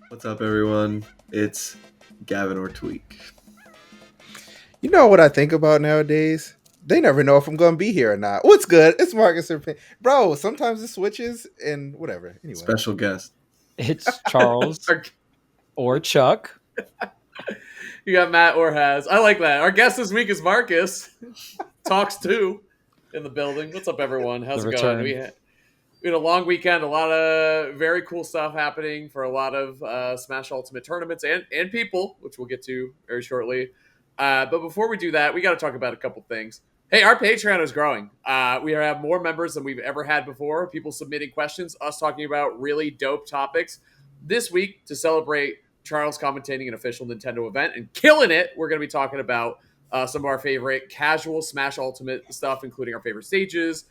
What's up, everyone? It's Gavin or Tweek. You know what I think about nowadays? They never know if I'm going to be here or not. What's good? It's Marcus or Bro, sometimes it switches and whatever. Anyway. Special guest. It's Charles or Chuck. You got Matt or Haz. I like that. Our guest this week is Marcus. Talks too in the building. What's up, everyone? How's it going? We had a long weekend, a lot of very cool stuff happening for a lot of Smash Ultimate tournaments and people, which we'll get to very shortly. But before we do that, we got to talk about a couple things. Hey, our Patreon is growing. We have more members than we've ever had before. People submitting questions, us talking about really dope topics. This week, to celebrate Charles commentating an official Nintendo event and killing it, we're going to be talking about some of our favorite casual Smash Ultimate stuff, including our favorite stages,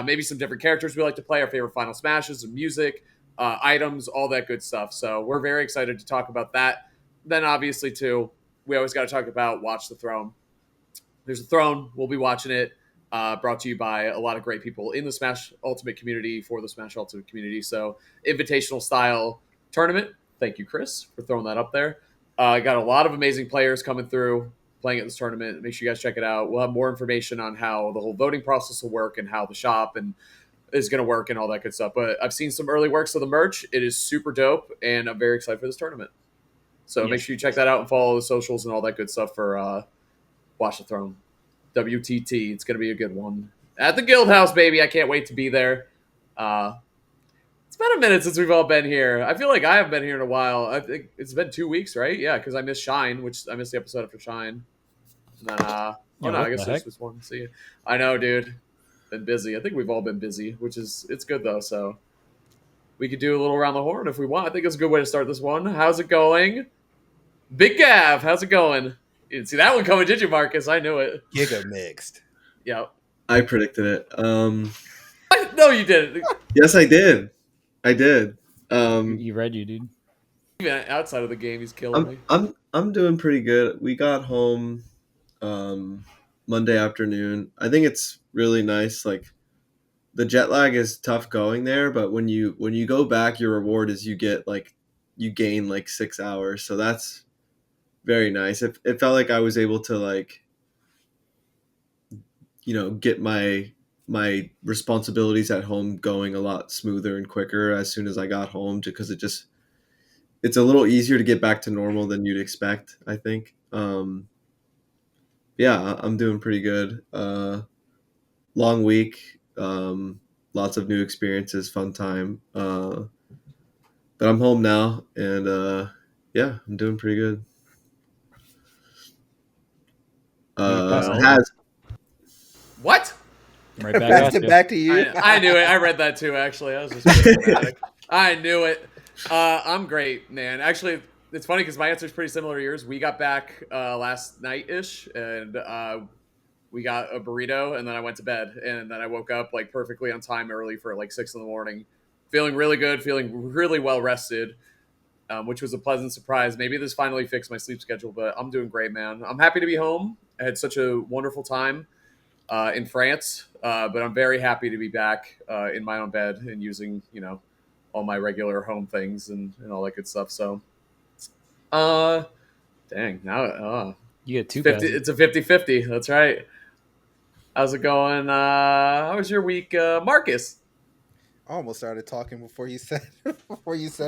maybe some different characters we like to play, our favorite Final Smashes, and music, items, all that good stuff. So we're very excited to talk about that. Then obviously, too, we always got to talk about Watch the Throne. There's a throne. We'll be watching it. Brought to you by a lot of great people in the Smash Ultimate community for the Smash Ultimate community. So invitational style tournament. Thank you, Chris, for throwing that up there. Got a lot of amazing players coming through playing at this tournament. Make sure you guys check it out. We'll have more information on how the whole voting process will work and how the shop and is going to work and all that good stuff. But I've seen some early works of the merch. It is super dope, and I'm very excited for this tournament. So make sure you check that out and follow the socials and all that good stuff for Watch the Throne. WTT. It's going to be a good one. At the Guild House, baby. I can't wait to be there. It's been a minute since we've all been here. I feel like I haven't been here in a while. I think it's been 2 weeks, right? Yeah, because I missed Shine, which I missed the episode after Shine. And then, I guess this was one. See, I know, dude. Been busy. I think we've all been busy, it's good though. So we could do a little around the horn if we want. I think it's a good way to start this one. How's it going? Big Gav, how's it going? You didn't see that one coming, did you, Marcus? I knew it. Giga mixed. Yeah. I predicted it. No, you didn't. Yes, I did. I did. You read you, dude. Even outside of the game, he's killing me. I'm doing pretty good. We got home Monday afternoon. I think it's really nice. Like, the jet lag is tough going there, but when you go back, your reward is you gain like 6 hours. So that's very nice. It felt like I was able to get my responsibilities at home going a lot smoother and quicker as soon as I got home, because it's a little easier to get back to normal than you'd expect, I think. Yeah, I'm doing pretty good. Long week, lots of new experiences, fun time. But I'm home now, and yeah, I'm doing pretty good. What? Right back, back to you. I knew it. I read that too, actually. I was just being dramatic. I knew it. I'm great, man. Actually, it's funny because my answer is pretty similar to yours. We got back last night-ish, and we got a burrito, and then I went to bed. And then I woke up like perfectly on time early for like 6 a.m. Feeling really good, feeling really well-rested, which was a pleasant surprise. Maybe this finally fixed my sleep schedule, but I'm doing great, man. I'm happy to be home. I had such a wonderful time in France, but I'm very happy to be back in my own bed and using, all my regular home things and all that good stuff. So, dang, now you get 2 it's a 50-50. That's right. How's it going? How was your week, Marcus? I almost started talking before you said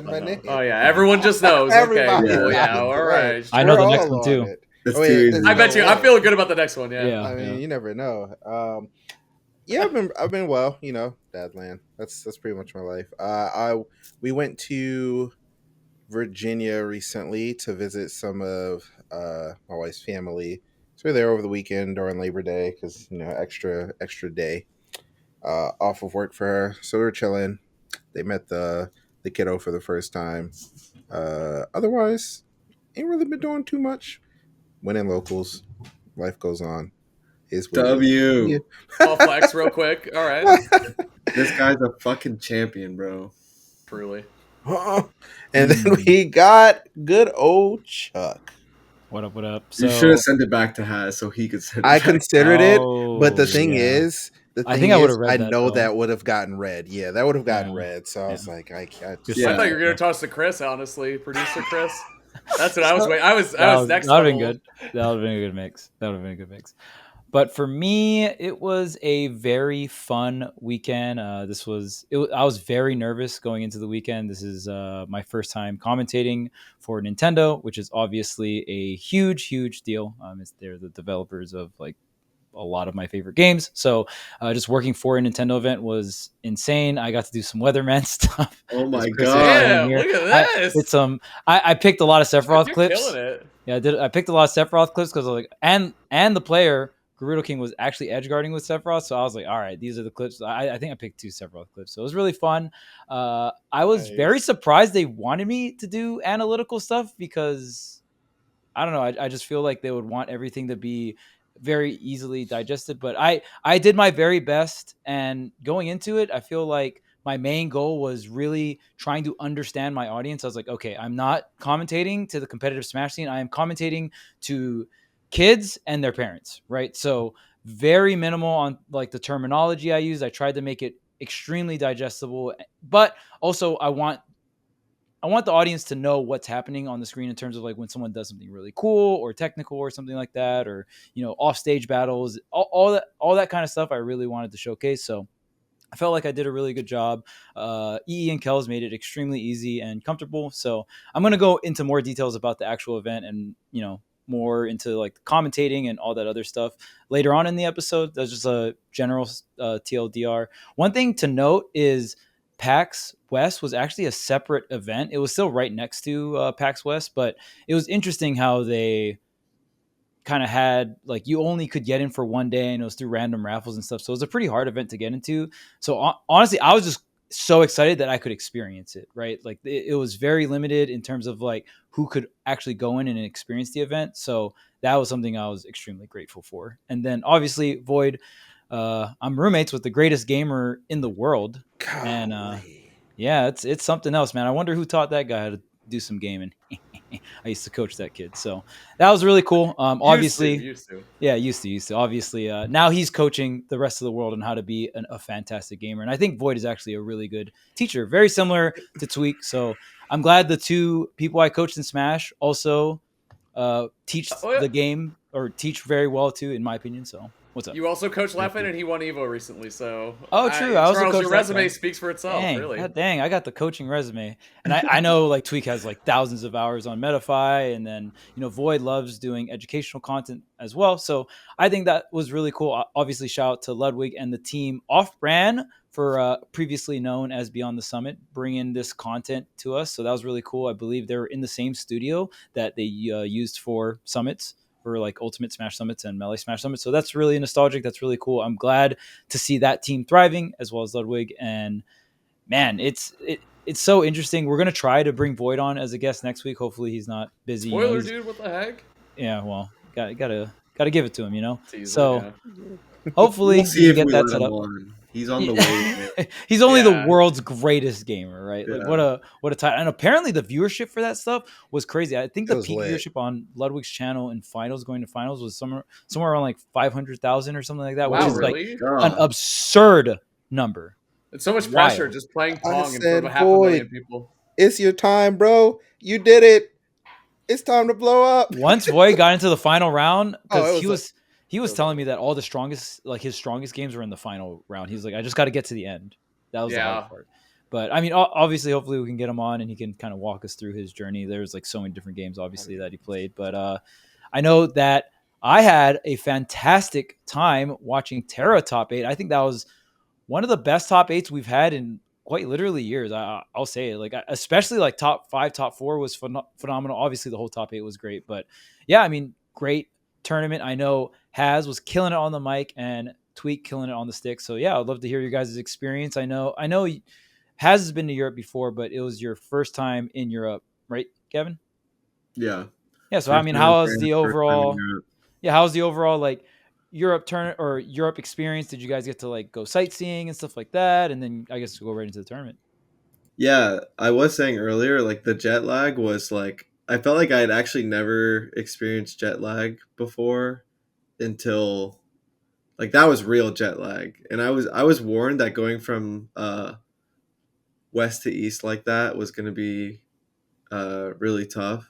my name. Oh yeah, everyone just knows. Okay, cool. Yeah, all right. I know the next one too. I bet you. I'm feeling good about the next one. Yeah. I mean, you never know. Yeah, I've been well. Dadland. That's pretty much my life. We went to Virginia recently to visit some of my wife's family. So we were there over the weekend during Labor Day because extra day off of work for her. So we were chilling. They met the kiddo for the first time. Otherwise, ain't really been doing too much. Went in locals. Life goes on. W. I'll flex real quick. All right. This guy's a fucking champion, bro. Truly. And then we got good old Chuck. What up? You should have sent it back to Haz so he could send it I back. considered it, but the thing is, The I thing think I would is, have read I that. know though. that would have gotten read. Yeah, that would have gotten Yeah. read. So I was Yeah. like, I Good Yeah. I thought you stuff. were gonna toss to Chris. Honestly, producer Chris. That's what I was So- waiting. I was next that would have been level. good. That would have been a good mix. That would have been a good mix. But for me, it was a very fun weekend. I was very nervous going into the weekend. This is my first time commentating for Nintendo, which is obviously a huge, huge deal. They're the developers of like a lot of my favorite games. So just working for a Nintendo event was insane. I got to do some weatherman stuff. Oh my as Chris explained Damn! here. Look at I this. did some. I picked a lot of Sephiroth You're clips. killing it. Yeah, I did. I picked a lot of Sephiroth clips because like and the player Gerudo King was actually edge guarding with Sephiroth, so I was like, all right, these are the clips. I think I picked 2 Sephiroth clips, so it was really fun. I was very Nice. surprised they wanted me to do analytical stuff because I don't know. I just feel like they would want everything to be very easily digested. But I did my very best, and going into it, I feel like my main goal was really trying to understand my audience. I was like, okay, I'm not commentating to the competitive Smash scene. I am commentating to kids and their parents, right? So very minimal on like the terminology I use. I tried to make it extremely digestible, but also I want the audience to know what's happening on the screen in terms of like when someone does something really cool or technical or something like that, or off stage battles, all that kind of stuff. I really wanted to showcase, so I felt like I did a really good job. EE and Kells made it extremely easy and comfortable. So I'm going to go into more details about the actual event and more into like commentating and all that other stuff later on in the episode. That's just a general TLDR. One thing to note is PAX West was actually a separate event. It was still right next to PAX West, but it was interesting how they kind of had like you only could get in for one day and it was through random raffles and stuff. So it was a pretty hard event to get into. So honestly, I was just so excited that I could experience it, right? Like it was very limited in terms of like who could actually go in and experience the event. So that was something I was extremely grateful for. And then obviously Void, I'm roommates with the greatest gamer in the world. Golly. And yeah, it's something else, man. I wonder who taught that guy how to do some gaming. I used to coach that kid, so that was really cool. Obviously, used to. yeah, used to. Obviously, now he's coaching the rest of the world on how to be a fantastic gamer, and I think Void is actually a really good teacher, very similar to Tweek. So I'm glad the 2 people I coached in Smash also teach the game or teach very well too, in my opinion. So what's up? You also coached Leffen, and he won Evo recently. So true. I also Charles, coached your resume speaks for itself. Really. God dang, I got the coaching resume, and I know like Tweek has like thousands of hours on Metafy, and then Void loves doing educational content as well. So I think that was really cool. Obviously, shout out to Ludwig and the team off brand for previously known as Beyond the Summit, bringing this content to us. So that was really cool. I believe they were in the same studio that they used for summits, for like Ultimate Smash Summits and Melee Smash Summits. So that's really nostalgic. That's really cool. I'm glad to see that team thriving as well as Ludwig. And man, it's so interesting. We're gonna try to bring Void on as a guest next week. Hopefully he's not busy. Spoiler, dude. What the heck? Yeah, well, gotta give it to him. Teaser, so yeah. hopefully We'll see if get we that let set him up. on. He's on the way. He's only Yeah. the world's greatest gamer, right? Yeah. Like what a title. And apparently the viewership for that stuff was crazy. I think It the was peak lit. viewership on Ludwig's channel in finals, going to finals, was somewhere around like 500,000 or something like that, Wow, which is really? like an absurd number. It's so much Wild. pressure just playing I Pong in front said, of 500,000 Void. people. It's your time, bro. You did it. It's time to blow up. Once Void got into the final round, because it was he was telling me that all the strongest, like his strongest games were in the final round. He was like, I just got to get to the end. That was the hard part. But I mean, obviously, hopefully we can get him on and he can kind of walk us through his journey. There's like so many different games, obviously, that he played. But I know that I had a fantastic time watching Tera top 8. I think that was one of the best top 8s we've had in quite literally years. I'll say it. Like, especially like top 5, top 4 was phenomenal. Obviously, the whole top 8 was great. But yeah, I mean, great tournament. I know Haz was killing it on the mic and Tweek killing it on the stick. So yeah, I'd love to hear your guys' experience. I know Haz has been to Europe before, but it was your first time in Europe, right, Gavin? Yeah. Yeah. So I mean, how's the overall like Europe Europe experience? Did you guys get to like go sightseeing and stuff like that? And then I guess we'll go right into the tournament. Yeah, I was saying earlier, like the jet lag was like, I felt like I had actually never experienced jet lag before until like that was real jet lag. And I was warned that going from west to east like that was going to be really tough.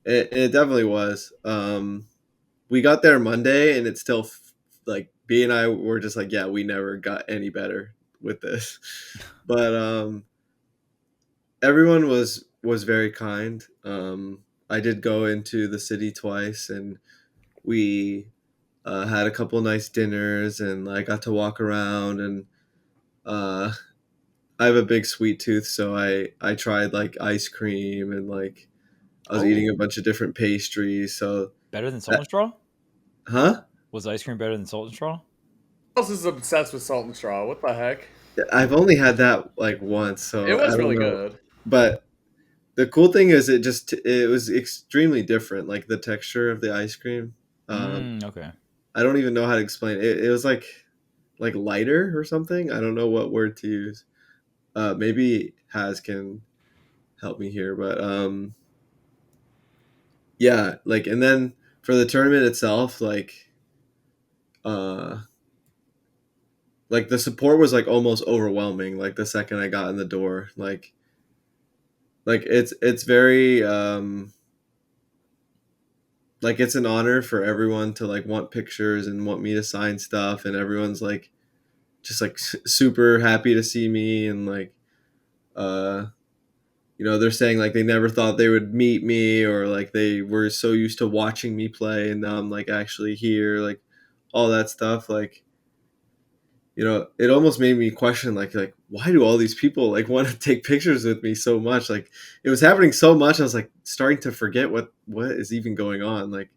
It definitely was. We got there Monday, and it's still like B and I were just like, yeah, we never got any better with this. But everyone was very kind. I did go into the city twice, and we had a couple nice dinners, and I got to walk around, and uh, I have a big sweet tooth, so I tried like ice cream, and like I was eating a bunch of different pastries. So Better than Salt and Straw? huh? Was ice cream better than Salt and Straw? Who else is obsessed with Salt and Straw? What the heck? I've only had that like once, It so I was don't really know. good. But the cool thing is, it was extremely different, like the texture of the ice cream. Okay. I don't even know how to explain it. It was like lighter or something. I don't know what word to use. Maybe Haz can help me here, but yeah, like, and then for the tournament itself, uh like the support was like almost overwhelming. Like the second I got in the door, like it's very like it's an honor for everyone to like want pictures and want me to sign stuff, and everyone's like just like super happy to see me, and like uh they're saying like they never thought they would meet me, or like they were so used to watching me play, and now I'm like actually here, like all that stuff. Like, it almost made me question like why do all these people like want to take pictures with me so much? Like it was happening so much, I was like starting to forget what is even going on. Like,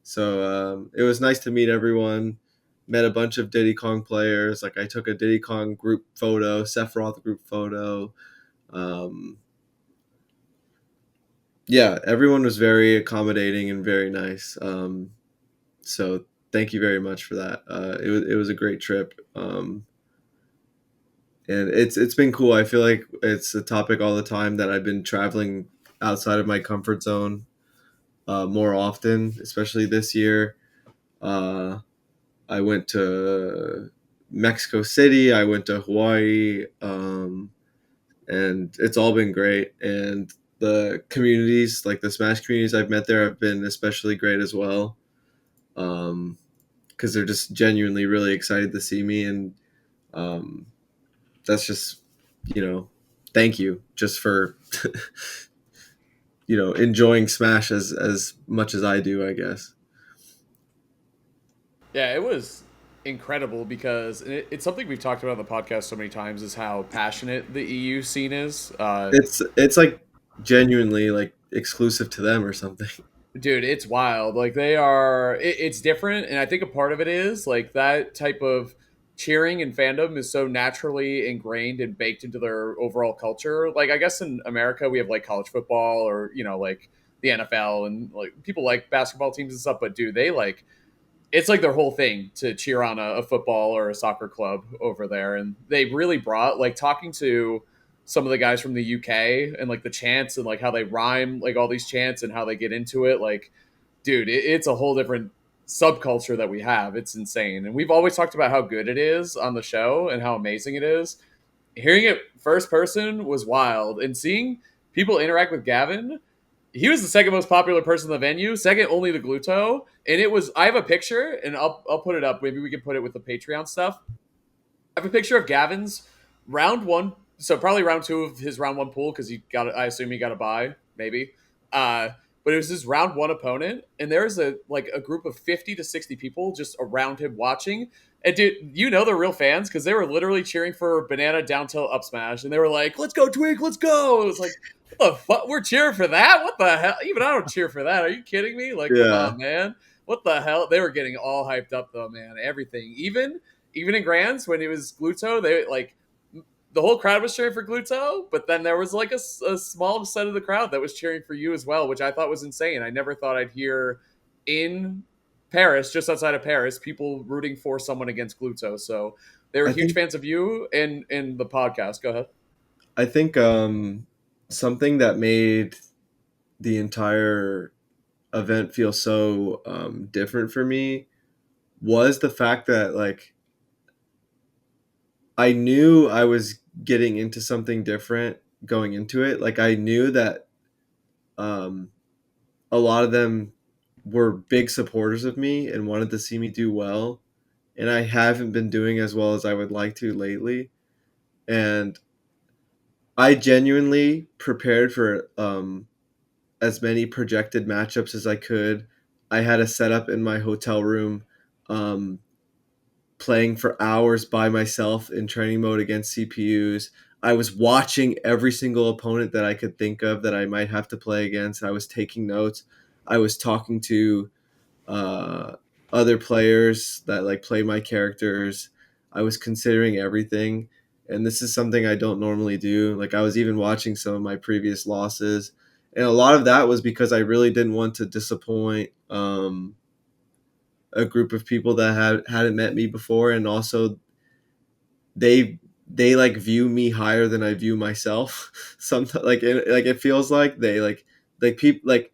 so it was nice to meet everyone. Met a bunch of Diddy Kong players. Like I took a Diddy Kong group photo, Sephiroth group photo. um yeah, everyone was very accommodating and very nice. So thank you very much for that. It was a great trip. And it's been cool. I feel like it's a topic all the time that I've been traveling outside of my comfort zone more often, especially this year. Uh, I went to Mexico City. I went to Hawaii, and it's all been great. And the communities, like the Smash communities I've met there, have been especially great as well. Because they're just genuinely really excited to see me, and um, that's just thank you just for enjoying Smash as much as I do, I guess. Yeah, it was incredible because it's something we've talked about on the podcast so many times is how passionate the EU scene is. It's like genuinely like exclusive to them or something. Dude, it's wild. Like they are, it's different, and I think a part of it is like that type of cheering and fandom is so naturally ingrained and baked into their overall culture. Like I guess in America we have like college football or like the NFL and like people like basketball teams and stuff, but dude, they like it's like their whole thing to cheer on a football or a soccer club over there. And they really brought like talking to some of the guys from the UK and like the chants and like how they rhyme, like all these chants and how they get into it. Like, dude, it's a whole different subculture that we have. It's insane. And we've always talked about how good it is on the show and how amazing it is. Hearing it first person was wild, and seeing people interact with Gavin, he was the second most popular person in the venue, second only to Gluto. And it was, I have a picture, and I'll put it up. Maybe we can put it with the Patreon stuff. I have a picture of Gavin's round one, so probably round two of his round one pool because I assume he got a bye, maybe. But it was his round one opponent, and there's a group of 50 to 60 people just around him watching. And dude, they're real fans because they were literally cheering for Banana down tilt up smash, and they were like, "Let's go, Tweek, let's go!" It was like, what the fuck? We're cheering for that? What the hell? Even I don't cheer for that. Are you kidding me? Like, come Yeah. on, man. What the hell? They were getting all hyped up though, man. Everything. Even in Grands when it was Gluto, they like the whole crowd was cheering for Gluto, but then there was like a small set of the crowd that was cheering for you as well, which I thought was insane. I never thought I'd hear in Paris, just outside of Paris, people rooting for someone against Gluto. So they were I huge think fans of you and in the podcast. Go ahead. I think something that made the entire event feel so different for me was the fact that like I knew I was getting into something different going into it. Like I knew that um, a lot of them were big supporters of me and wanted to see me do well, and I haven't been doing as well as I would like to lately. And I genuinely prepared for as many projected matchups as I could. I had a setup in my hotel room, um, playing for hours by myself in training mode against CPUs. I was watching every single opponent that I could think of that I might have to play against. I was taking notes. I was talking to uh, other players that like play my characters. I was considering everything, and this is something I don't normally do. Like I was even watching some of my previous losses, and a lot of that was because I really didn't want to disappoint a group of people that hadn't met me before, and also they like view me higher than I view myself. Sometimes like it feels like they like people like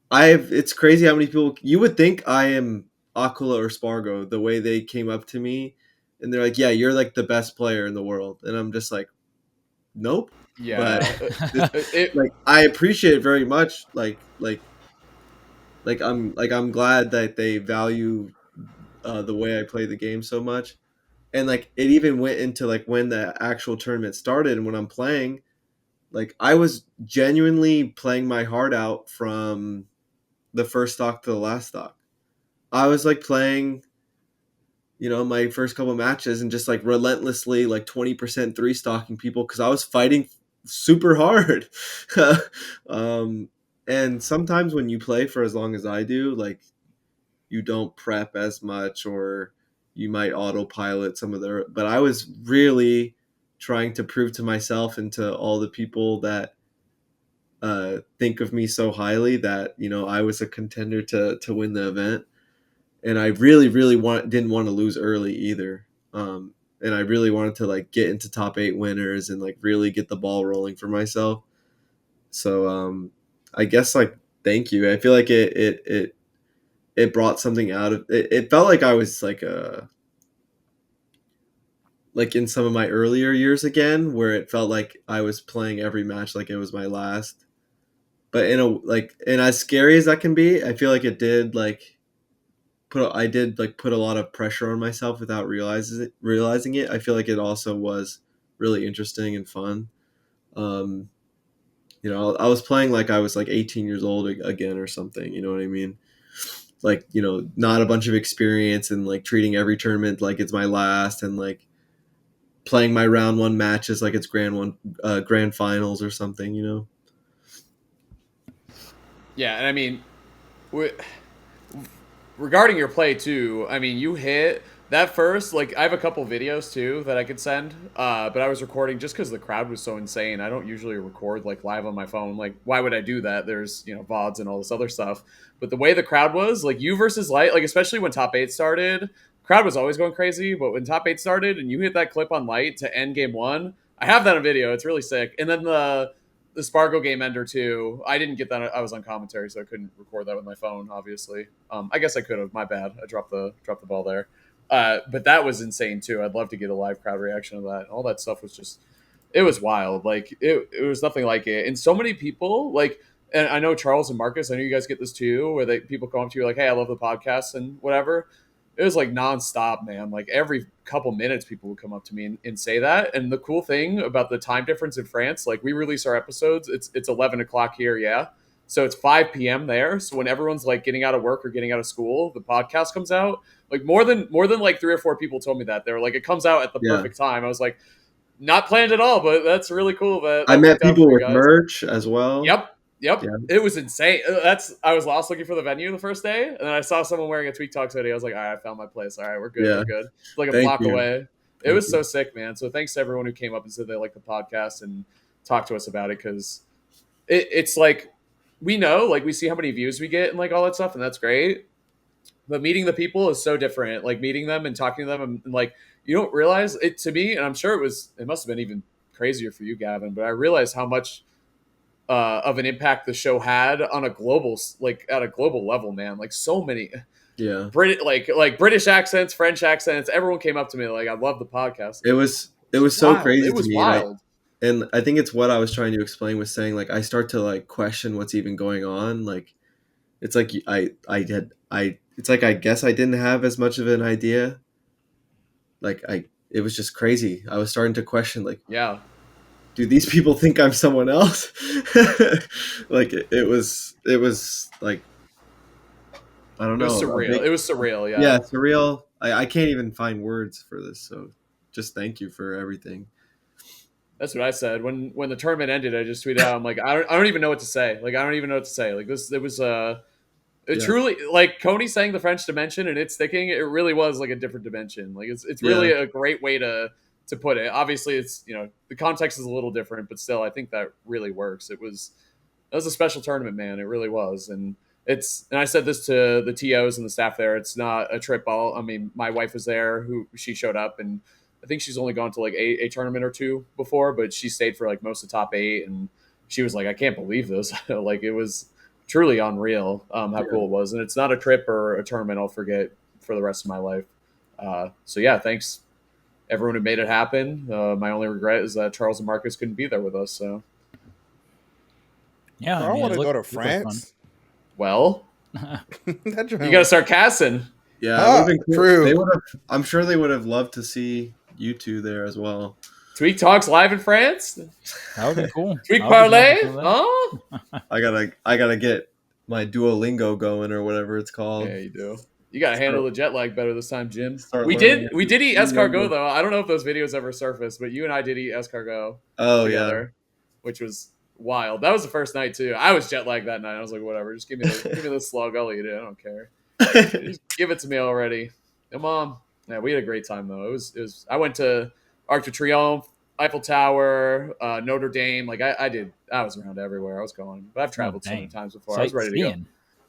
I've it's crazy how many people you would think I am Aquila or Spargo the way they came up to me and they're like, "Yeah, you're like the best player in the world." And I'm just like, "Nope." But Yeah. like I appreciate it very much I'm glad that they value the way I play the game so much. And like it even went into like when the actual tournament started and when I'm playing, like I was genuinely playing my heart out from the first stock to the last stock. I was like playing, my first couple matches and just like relentlessly like 20% three stocking people because I was fighting super hard. um, and sometimes when you play for as long as I do, like you don't prep as much or you might autopilot some of the, but I was really trying to prove to myself and to all the people that think of me so highly that I was a contender to win the event, and I really didn't want to lose early either. And I really wanted to like get into top 8 winners and like really get the ball rolling for myself. So I guess like thank you. I feel like it brought something out of it. It felt like I was like in some of my earlier years again, where it felt like I was playing every match like it was my last. But and as scary as that can be, I feel like it did like put a lot of pressure on myself without realizing it. I feel like it also was really interesting and fun. Um, I was playing like I was like 18 years old again or something. You know what I mean? Like not a bunch of experience and like treating every tournament like it's my last and like playing my round one matches like it's grand finals or something. Yeah, and I mean, regarding your play too, I mean, you hit that first. Like, I have a couple videos too that I could send, but I was recording just because the crowd was so insane. I don't usually record like live on my phone. Like, why would I do that? There's VODs and all this other stuff. But the way the crowd was, like you versus Light, like especially when top 8 started, crowd was always going crazy. But when top 8 started and you hit that clip on Light to end game one, I have that on video. It's really sick. And then the Spargo game ender too. I didn't get that. I was on commentary, so I couldn't record that with my phone. Obviously, I guess I could have. My bad. I dropped the ball there. But that was insane too. I'd love to get a live crowd reaction to that. All that stuff was just, it was wild. Like it was nothing like it. And so many people like, and I know Charles and Marcus. I know you guys get this too, where people come up to you like, "Hey, I love the podcast," and whatever. It was like nonstop, man. Like every couple minutes, people would come up to me and say that. And the cool thing about the time difference in France, like we release our episodes, it's 11 o'clock here, yeah. So it's 5 p.m. there. So when everyone's like getting out of work or getting out of school, the podcast comes out. Like more than like 3 or 4 people told me that they were like, it comes out at the Yeah. perfect time. I was like, not planned at all, but that's really cool. That I met worked out people for you with guys. merch as well. Yep. Yeah. It was insane. I was lost looking for the venue the first day, and then I saw someone wearing a Tweek Talks hoodie. I was like, all right, I found my place. All right, we're good. Yeah. We're good. It's like a Thank block you. away. It Thank was you. so sick, man. So thanks to everyone who came up and said they liked the podcast and talked to us about it, because it's like we know, like we see how many views we get and like all that stuff, and that's great. But meeting the people is so different. Like meeting them and talking to them, and like you don't realize it to me, and I'm sure it must have been even crazier for you, Gavin. But I realized how much of an impact the show had on a global, like at a global level, man. Like so many, Yeah. like British accents, French accents. Everyone came up to me like, I love the podcast. It was so Wild. crazy It to was me. wild. And I think it's what I was trying to explain was saying like I start to like question what's even going on. Like it's like it's like I guess I didn't have as much of an idea. Like it was just crazy. I was starting to question like, Yeah. do these people think I'm someone else? Like it was like I don't It was know. surreal. It was surreal. Yeah, Yeah. surreal. I can't even find words for this. So just thank you for everything. That's what I said when the tournament ended. I just tweeted out, I'm like, I don't even know what to say. Like, I don't even know what to say. Like this, it was it Yeah. truly, like Coney saying the French dimension and it's sticking. It really was like a different dimension. Like it's Yeah. really a great way to put it. Obviously, it's the context is a little different, but still, I think that really works. It was a special tournament, man. It really was, and I said this to the TOs and the staff there. It's not a trip ball. I mean, my wife was there, who she showed up, and I think she's only gone to like a tournament or two before, but she stayed for like most of the top 8, and she was like, I can't believe this. Like it was truly unreal how cool it was, and it's not a trip or a tournament I'll forget for the rest of my life. So yeah, thanks everyone who made it happen. My only regret is that Charles and Marcus couldn't be there with us. So Yeah, I want to go to France. well, You you got to start casting. Yeah, Ah, it would've been cool. true. They would have. I'm sure they would have loved to see you two there as well. Tweek talks live in France. That would be cool. Tweek I would be parlay. happy for that. Huh? I gotta get my Duolingo going or whatever it's called. Yeah, you do. You got to handle the jet lag better this time, Jim. Start We learning did eat new escargot language. though. I don't know if those videos ever surfaced, but you and I did eat escargot Oh together, which was wild. That was the first night too. I was jet lagged that night. I was like, whatever, just give me the slug. I'll eat it. I don't care. yeah. Just give it to me already. Come on. Yeah, we had a great time though. It was. I went to Arc de Triomphe, Eiffel Tower, Notre Dame. Like I was around everywhere. I was going, but I've traveled so many times before. I was ready to go.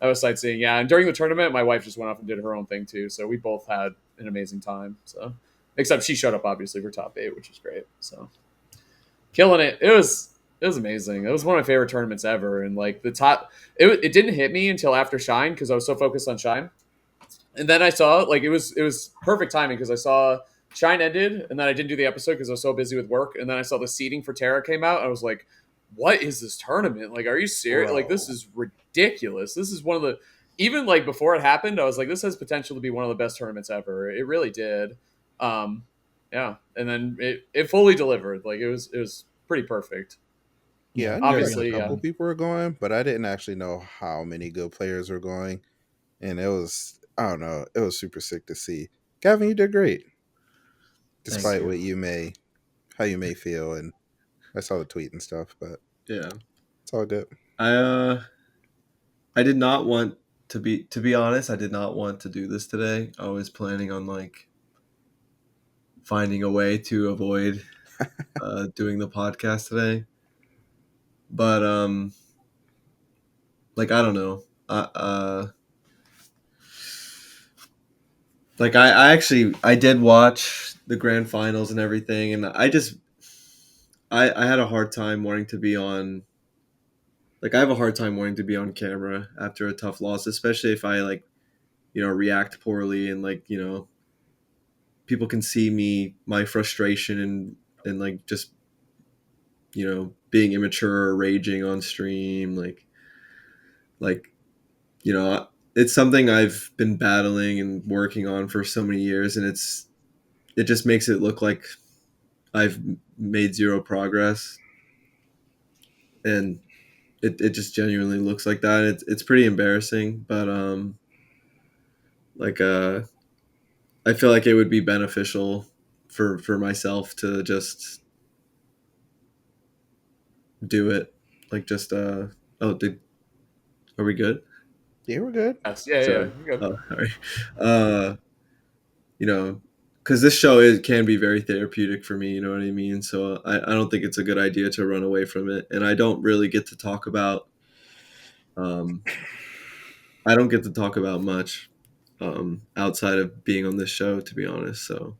I was sightseeing, yeah. And during the tournament, my wife just went off and did her own thing too. So we both had an amazing time. So, except she showed up obviously for top 8, which was great. So, killing it. It was amazing. It was one of my favorite tournaments ever. And like the top, it didn't hit me until after Shine because I was so focused on Shine. And then I saw like it was perfect timing because I saw Shine ended and then I didn't do the episode because I was so busy with work. And then I saw the seeding for Tera came out. I was like, what is this tournament? Like, are you serious? Bro. Like, this is ridiculous. This is one of the, even like before it happened, I was like, this has potential to be one of the best tournaments ever. It really did. Yeah. And then it fully delivered. Like it was pretty perfect. Yeah, I knew Obviously, a couple yeah. people were going, but I didn't actually know how many good players were going. And it was, I don't know, it was super sick to see. Gavin, you did great. Despite you. what how you may feel. And I saw the tweet and stuff, but Yeah. it's all good. I did not want to be honest, I did not want to do this today. I was planning on like finding a way to avoid doing the podcast today. But like I don't know. Like I actually I did watch the grand finals and everything, and I had a hard time wanting to be on. Like I have a hard time wanting to be on camera after a tough loss, especially if I like, react poorly and like, people can see my frustration and like just, being immature or raging on stream, like, it's something I've been battling and working on for so many years, and it just makes it look like I've made zero progress, and it just genuinely looks like that. It's pretty embarrassing, but like I feel like it would be beneficial for myself to just do it. Like just are we good? Yeah, we're good. Yes. Yeah. Sorry. Yeah. You're good. Oh, sorry. Because this show can be very therapeutic for me, you know what I mean? So I don't think it's a good idea to run away from it. And I don't really get to talk about, I don't get to talk about much outside of being on this show, to be honest. So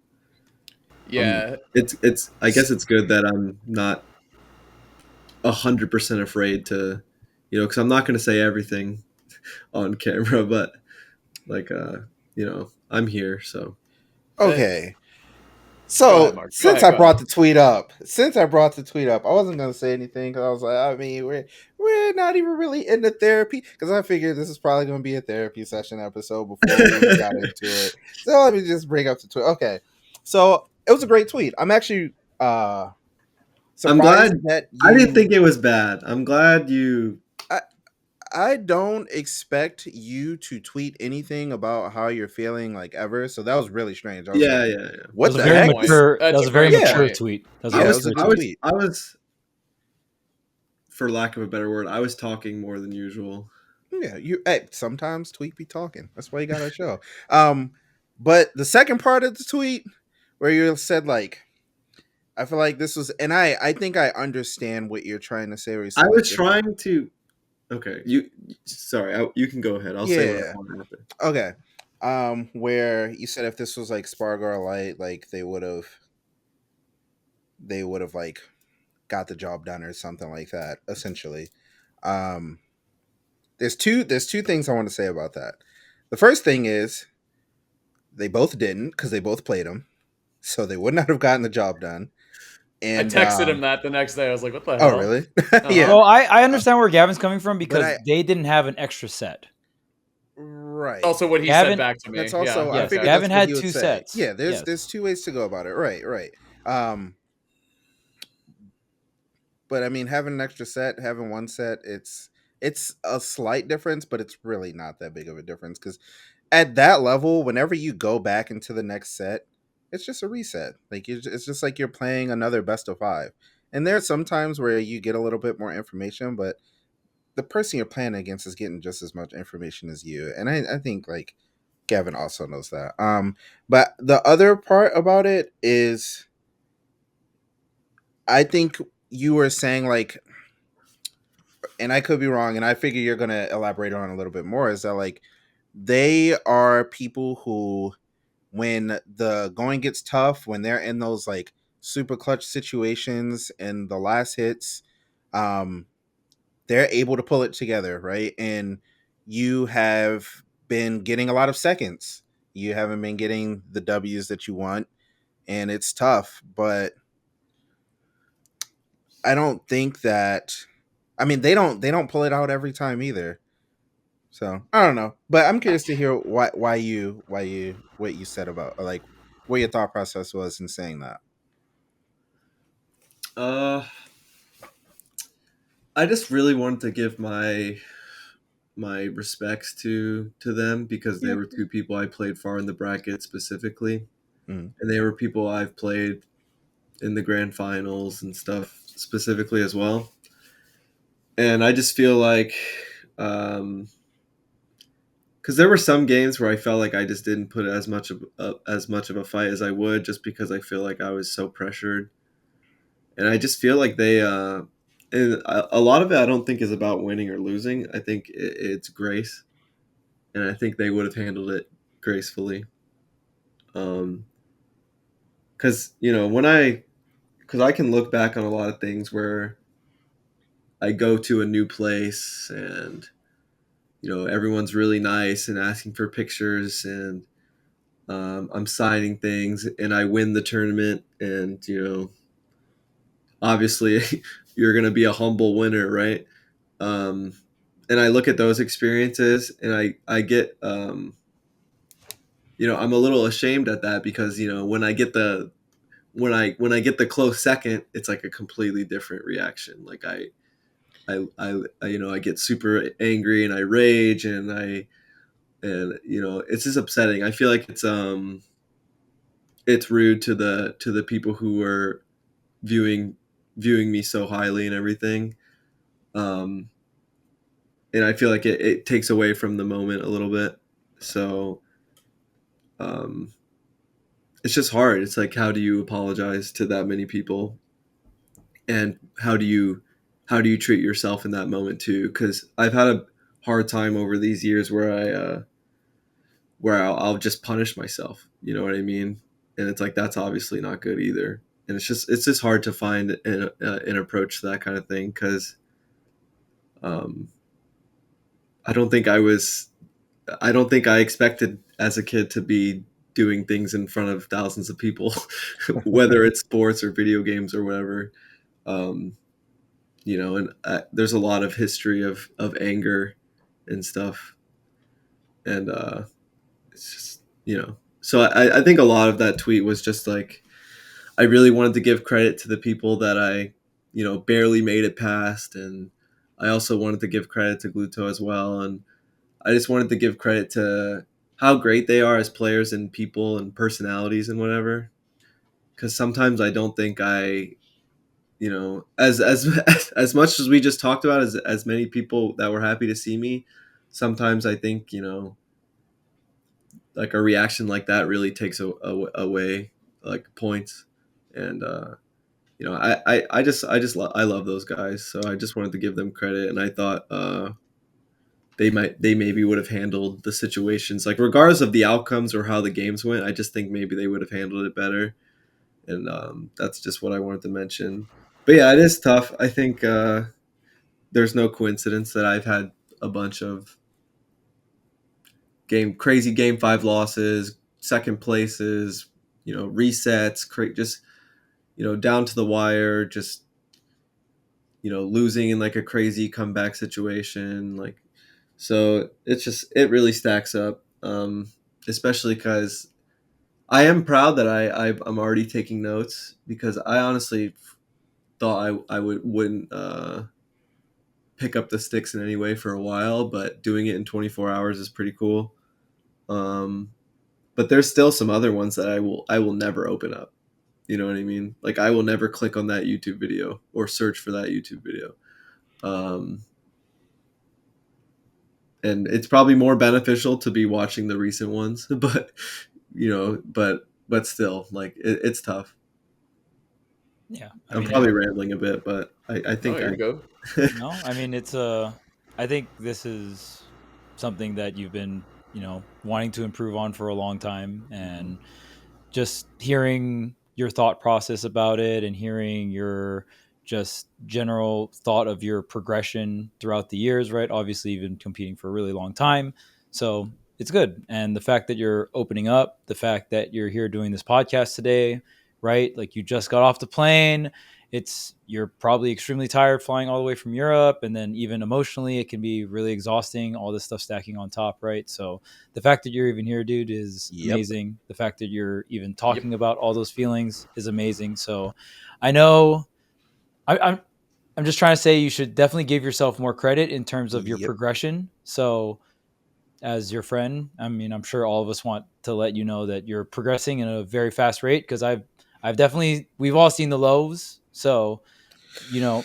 Yeah. I guess it's good that I'm not 100% afraid to, because I'm not going to say everything on camera, but like I'm here. So Okay. Go ahead, So Mark. Go since ahead. I Go brought ahead. the tweet up, I wasn't gonna say anything because I was like, I mean, we're not even really into therapy because I figured this is probably gonna be a therapy session episode before we even got into it. So let me just bring up the tweet. Okay, so it was a great tweet. I'm actually I'm surprised glad. that I didn't you. think it was bad. I'm glad you. I don't expect you to tweet anything about how you're feeling like ever. So that was really strange. I was Yeah, like, yeah, yeah. That what was a the very Great heck? point. mature. That That's was a a very great Yeah. mature point. tweet. That was Yeah, a it very was a mature good tweet. tweet. I was, for lack of a better word, I was talking more than usual. Yeah, sometimes tweet be talking. That's why you got to show. But the second part of the tweet where you said like, I feel like this was, and I think I understand what you're trying to say. Where you I said like, was trying to. Okay, you. Sorry, you can go ahead. I'll say what I yeah, want after. okay, where you said if this was like Spargo or Light, like they would have like got the job done or something like that. Essentially, um, there's two things I want to say about that. The first thing is they both didn't because they both played him, so they would not have gotten the job done. I And texted him that the next day. I was like, "What the oh hell?" really? Uh-huh. Yeah, Well, I understand where Gavin's coming from but because they didn't have an extra set. right. Also, what he said Gavin, back to me. That's Yeah. also I yes, Okay. figured that's Gavin what he had would two say. sets. Yeah, there's Yes. there's two ways to go about it. Right. Um, but I mean, having an extra set, having one set, it's a slight difference, but it's really not that big of a difference because at that level, whenever you go back into the next set, it's just a reset. Like it's just like you're playing another best of five. And there's some times where you get a little bit more information, but the person you're playing against is getting just as much information as you. And I think like Gavin also knows that. But the other part about it is I think you were saying like, and I could be wrong, and I figure you're gonna elaborate on a little bit more, is that like they are people who when the going gets tough, when they're in those like super clutch situations and the last hits, um, they're able to pull it together, right? And you have been getting a lot of seconds. You haven't been getting the W's that you want, and it's tough. But I don't think that. I mean, they don't pull it out every time either. So I don't know, but I'm curious to hear why you what you said about like what your thought process was in saying that. Uh, I just really wanted to give my respects to them because they Yeah. were two people I played far in the bracket specifically, Mm. and they were people I've played in the grand finals and stuff specifically as well. And I just feel like, because there were some games where I felt like I just didn't put as much of a fight as I would, just because I feel like I was so pressured, and I just feel like they. And a lot of it I don't think is about winning or losing. I think it's grace, and I think they would have handled it gracefully. Because because I can look back on a lot of things where I go to a new place and everyone's really nice and asking for pictures, and I'm signing things and I win the tournament, and obviously you're gonna be a humble winner, right? Um, and I look at those experiences and I get I'm a little ashamed at that because when I get the close second, it's like a completely different reaction. Like I get super angry and I rage and it's just upsetting. I feel like it's rude to the people who are viewing me so highly and everything. Um, and I feel like it takes away from the moment a little bit. So um, it's just hard. It's like, how do you apologize to that many people, and how do you treat yourself in that moment too? Because I've had a hard time over these years where I'll just punish myself. You know what I mean? And it's like that's obviously not good either. And it's just hard to find an approach to that kind of thing because um, I don't think I was I don't think I expected as a kid to be doing things in front of thousands of people, whether it's sports or video games or whatever. Um, and there's a lot of history of anger and stuff, and it's just So I think a lot of that tweet was just like I really wanted to give credit to the people that I barely made it past, and I also wanted to give credit to Gluto as well, and I just wanted to give credit to how great they are as players and people and personalities and whatever. Because sometimes I don't think as as much as we just talked about, as many people that were happy to see me, sometimes I think like a reaction like that really takes away like points, and I love those guys, so I just wanted to give them credit, and I thought they maybe would have handled the situations, like regardless of the outcomes or how the games went. I just think maybe they would have handled it better, and that's just what I wanted to mention. But yeah, it is tough. I think there's no coincidence that I've had a bunch of crazy game 5 losses, second places, resets, just down to the wire, just losing in like a crazy comeback situation, like. So it really stacks up, especially because I am proud that I'm already taking notes, because I honestly thought I wouldn't pick up the sticks in any way for a while, but doing it in 24 hours is pretty cool. But there's still some other ones that I will never open up. You know what I mean? Like I will never click on that YouTube video or search for that YouTube video. And it's probably more beneficial to be watching the recent ones, but but still, like it's tough. Yeah, I'm probably rambling a bit, but I think you go. No, I mean it's I think this is something that you've been wanting to improve on for a long time, and just hearing your thought process about it and hearing your just general thought of your progression throughout the years, right? Obviously, you've been competing for a really long time, so it's good. And the fact that you're opening up, the fact that you're here doing this podcast today, right? Like you just got off the plane. You're probably extremely tired flying all the way from Europe, and then even emotionally it can be really exhausting, all this stuff stacking on top, right? So the fact that you're even here, dude, is amazing. The fact that you're even talking about all those feelings is amazing. So I know I'm just trying to say you should definitely give yourself more credit in terms of your progression. So as your friend, I mean, I'm sure all of us want to let you know that you're progressing in a very fast rate, because I've definitely, we've all seen the lows. So it'll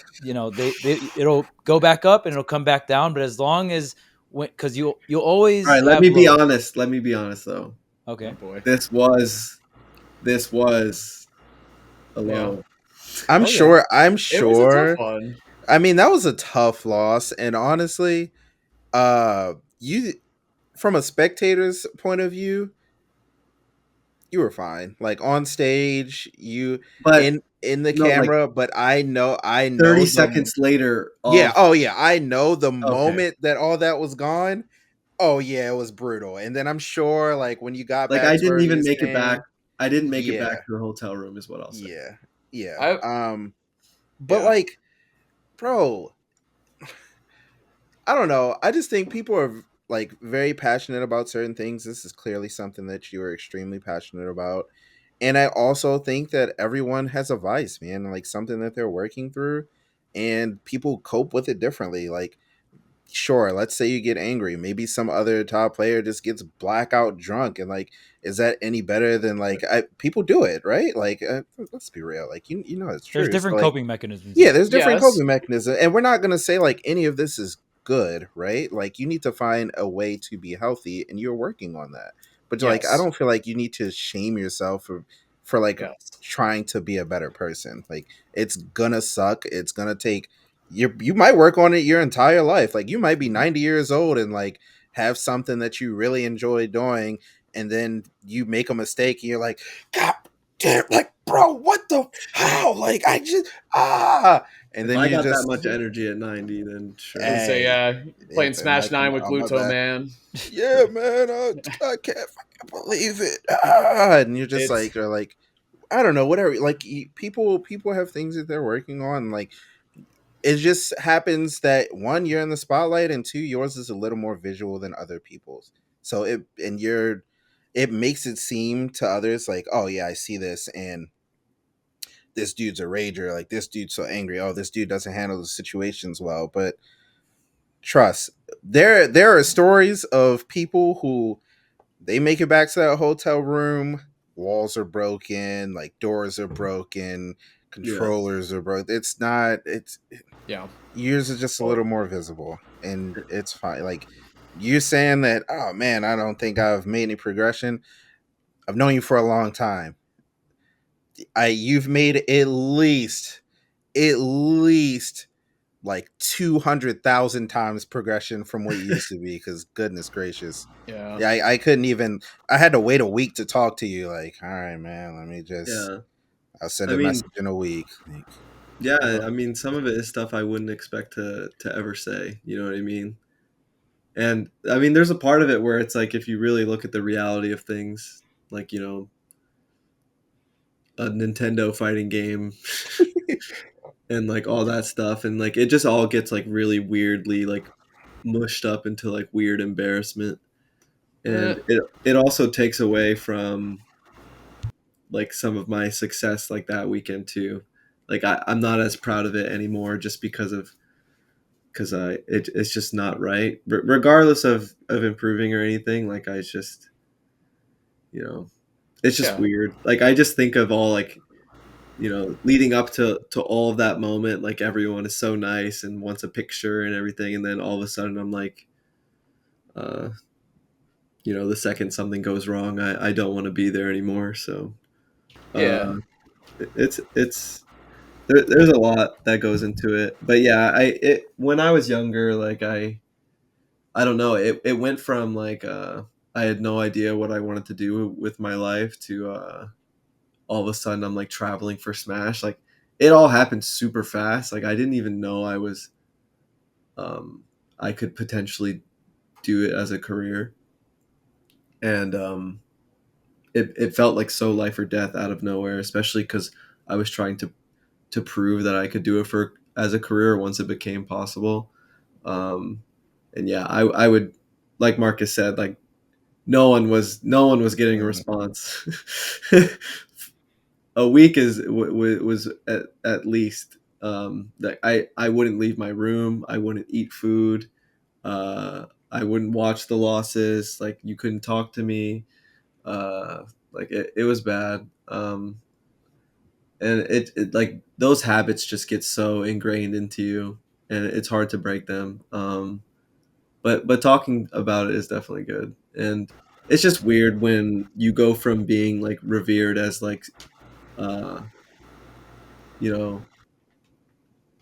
go back up and it'll come back down, but as long as because you'll always all right. Let me be honest. Let me be honest though. Okay. Oh boy. This was a low. Yeah. I'm sure. It was a tough one. I mean, that was a tough loss, and honestly, you, from a spectator's point of view, you were fine. Like on stage, in the camera, like, but I know 30 seconds later. Yeah. Oh yeah. I know the moment that all that was gone. Oh yeah, it was brutal. And then I'm sure, like when you got like back, I didn't even make it back. I didn't make it back to the hotel room, is what I'll say. Yeah. But like, bro, I don't know. I just think people are like very passionate about certain things. This is clearly something that you are extremely passionate about. And I also think that everyone has a vice, man, like something that they're working through, and people cope with it differently. Like, sure, let's say you get angry. Maybe some other top player just gets blackout drunk, and like, is that any better than like people do it, right? Like, let's be real. Like, you know, it's true. There's different coping mechanisms. Yeah, there's different coping mechanisms, and we're not gonna say like any of this is good, right? Like, you need to find a way to be healthy, and you're working on that. But like, I don't feel like you need to shame yourself for like trying to be a better person. Like, it's gonna suck. It's gonna take you might work on it your entire life. Like, you might be 90 years old and like have something that you really enjoy doing, and then you make a mistake and you're like, God, damn, like, bro, what the, how? Like, I just, and If then I you got that just, much energy at 90, then I was gonna sure. say, hey, yeah, playing if Smash I can, 9 with I'm Gluto, man. yeah, man, I can't fucking believe it. And you're just It's like, or like, I don't know, whatever. Like people have things that they're working on. Like it just happens that one, you're in the spotlight, and two, yours is a little more visual than other people's. So it makes it seem to others like, oh yeah, I see this, and this dude's a rager. Like this dude's so angry. Oh, this dude doesn't handle the situations well. But trust, there are stories of people who they make it back to that hotel room. Walls are broken, like doors are broken, Yeah. controllers are broken. It's not. It's yeah, yours is just a little more visible, and it's fine. Like you saying that, oh man, I don't think I've made any progression. I've known you for a long time. You've made at least like 200,000 times progression from what you used to be, because goodness gracious, yeah. yeah, I couldn't even, I had to wait a week to talk to you. Like, all right, man, let me just, Yeah. I'll send I a mean, message in a week. Like, yeah, you know, I mean, some of it is stuff I wouldn't expect to ever say, you know what I mean? And I mean, there's a part of it where it's like if you really look at the reality of things, like, a Nintendo fighting game and like all that stuff, and like it just all gets like really weirdly like mushed up into like weird embarrassment. Uh, And it also takes away from like some of my success like that weekend too. Like I'm not as proud of it anymore just because it's just not right. Regardless of improving or anything, like I just you know it's just yeah, weird. Like I just think of all like leading up to all of that moment, like everyone is so nice and wants a picture and everything, and then all of a sudden I'm like, uh, the second something goes wrong, I don't want to be there anymore. So yeah. uh, it's there's a lot that goes into it, but yeah, when I was younger, like I don't know, it went from like I had no idea what I wanted to do with my life to all of a sudden I'm like traveling for Smash. Like it all happened super fast. Like I didn't even know um, I could potentially do it as a career, and it felt like so life or death out of nowhere, especially because I was trying to prove that I could do it for as a career once it became possible. Um, and yeah, I would, like Marcus said, like no one was getting a mm, response. A week was at least that I wouldn't leave my room, I wouldn't eat food, I wouldn't watch the losses, like you couldn't talk to me, like it was bad, and it like those habits just get so ingrained into you, and it's hard to break them, but talking about it is definitely good, and it's just weird when you go from being like revered as like uh you know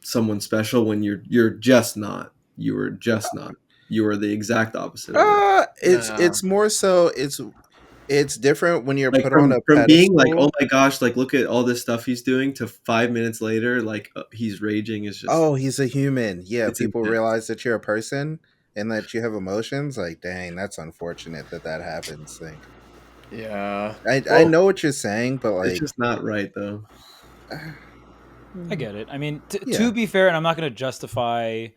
someone special when you're just not. You were just not. You were the exact opposite of it. Nah. it's more so, it's different when you're Like put on a from being like, oh pedestal. my gosh, like look at all this stuff he's doing, to 5 minutes later, like he's raging, is just Oh, he's a human. Yeah, it's people intense. realize that you're a person and that you have emotions. Like, dang, that's unfortunate that that happens. Like, Yeah. I Well, know what you're saying, but It's like, just not right though. I get it. I mean, to yeah, be fair, and I'm not going to justify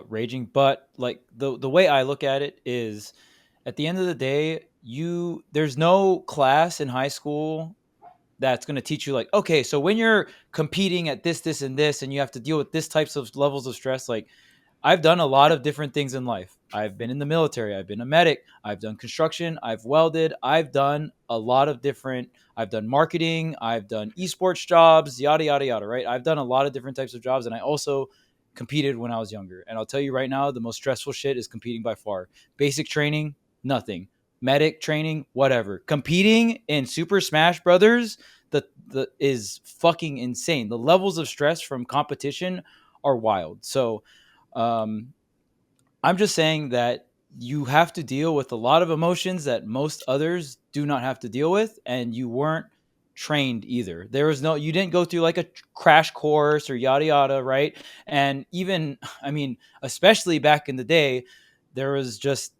raging, but like the way I look at it is, at the end of the day, there's no class in high school that's going to teach you like, okay, so when you're competing at this and this, and you have to deal with this types of levels of stress, like I've done a lot of different things in life. I've been in the military, I've been a medic, I've done construction, I've welded, I've done a lot of different, I've done marketing, I've done esports jobs, yada, yada, yada, right? I've done a lot of different types of jobs, and I also competed when I was younger. And I'll tell you right now, the most stressful shit is competing by far. Basic training, nothing. Medic training, whatever. Competing in Super Smash Brothers, the is fucking insane. The levels of stress from competition are wild. So, um, I'm just saying that you have to deal with a lot of emotions that most others do not have to deal with, and you weren't trained either. There was no, you didn't go through like a crash course or yada yada, right? And even, I mean, especially back in the day, there was just,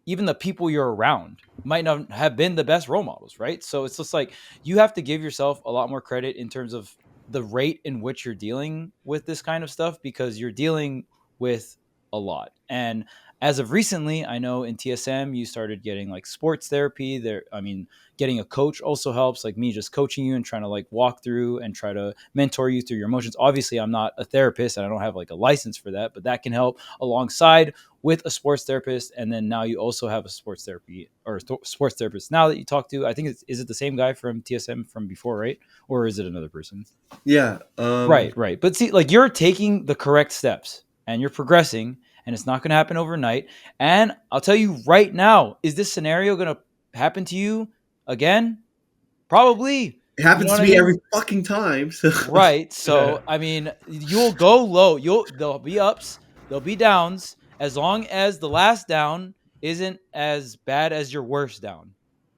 even the people you're around might not have been the best role models, right? So it's just like, you have to give yourself a lot more credit in terms of the rate in which you're dealing with this kind of stuff, because you're dealing with a lot. And as of recently, I know in TSM you started getting like sports therapy there. I mean, getting a coach also helps, like me just coaching you and trying to like walk through and try to mentor you through your emotions. Obviously, I'm not a therapist and I don't have like a license for that, but that can help alongside with a sports therapist. And then now you also have a sports therapy or sports therapist now that you talk to. I think is it the same guy from TSM from before, right? Or is it another person? Yeah. Right. But see, like, you're taking the correct steps and you're progressing, and it's not going to happen overnight. And I'll tell you right now, is this scenario going to happen to you again? Probably. It happens You know to what I me mean? every fucking time. So. Right. So, I mean, you'll go low. There'll be ups, there'll be downs, as long as the last down isn't as bad as your worst down,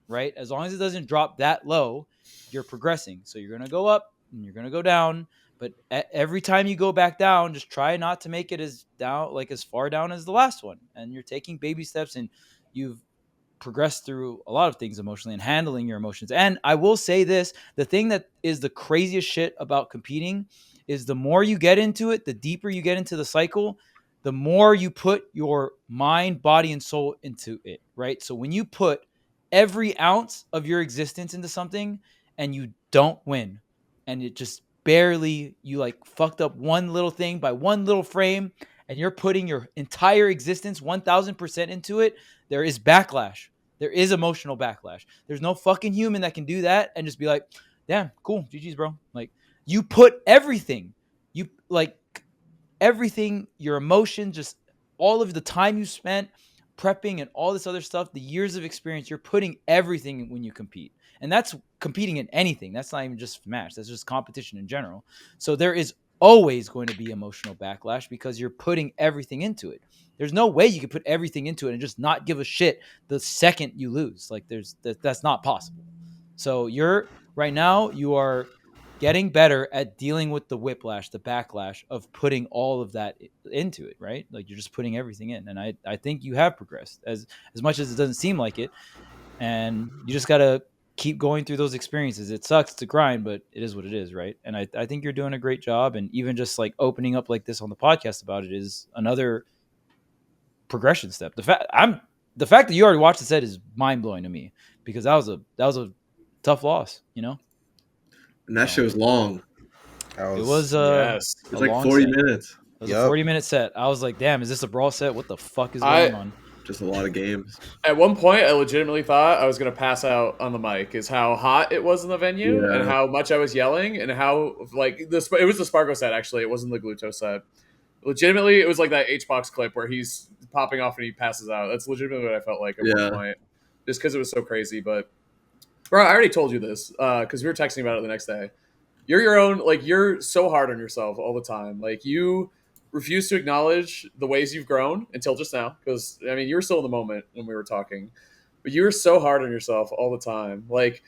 right? As long as it doesn't drop that low, you're progressing. So you're going to go up and you're going to go down, but every time you go back down, just try not to make it as down, like as far down as the last one. And you're taking baby steps, and you've progressed through a lot of things emotionally and handling your emotions. And I will say this, the thing that is the craziest shit about competing is the more you get into it, the deeper you get into the cycle, the more you put your mind, body, and soul into it, right? So when you put every ounce of your existence into something and you don't win, and it just barely, you like fucked up one little thing by one little frame, and you're putting your entire existence 1000% into it, there is backlash. There is emotional backlash. There's no fucking human that can do that and just be like, damn, cool, GG's, bro. Like, you put everything, you like everything, your emotions, just all of the time you spent prepping and all this other stuff, the years of experience, you're putting everything when you compete. And that's competing in anything. That's not even just match. That's just competition in general. So there is always going to be emotional backlash because you're putting everything into it. There's no way you can put everything into it and just not give a shit the second you lose. Like, that's not possible. So you're right now, you are getting better at dealing with the whiplash, the backlash of putting all of that into it, right? Like, you're just putting everything in. And I think you have progressed as much as it doesn't seem like it. And you just got to keep going through those experiences. It sucks to grind, but it is what it is, right? And I think you're doing a great job. And even just like opening up like this on the podcast about it is another progression step. The fact that you already watched the set is mind blowing to me, because that was a tough loss, you know? And that shit was long. It was yes. It was like 40 minutes. It was a 40-minute set. I was like, damn, is this a brawl set? What the fuck is going on? Just a lot of games. At one point, I legitimately thought I was going to pass out on the mic, is how hot it was in the venue and how much I was yelling and how, like, it was the Spargo set, actually. It wasn't the Gluto set. Legitimately, it was like that H-Box clip where he's popping off and he passes out. That's legitimately what I felt like at one point. Just because it was so crazy. But, bro, I already told you this because we were texting about it the next day. You're your own, like, you're so hard on yourself all the time. Like, you refuse to acknowledge the ways you've grown until just now, because I mean, you were still in the moment when we were talking, but you were so hard on yourself all the time. Like,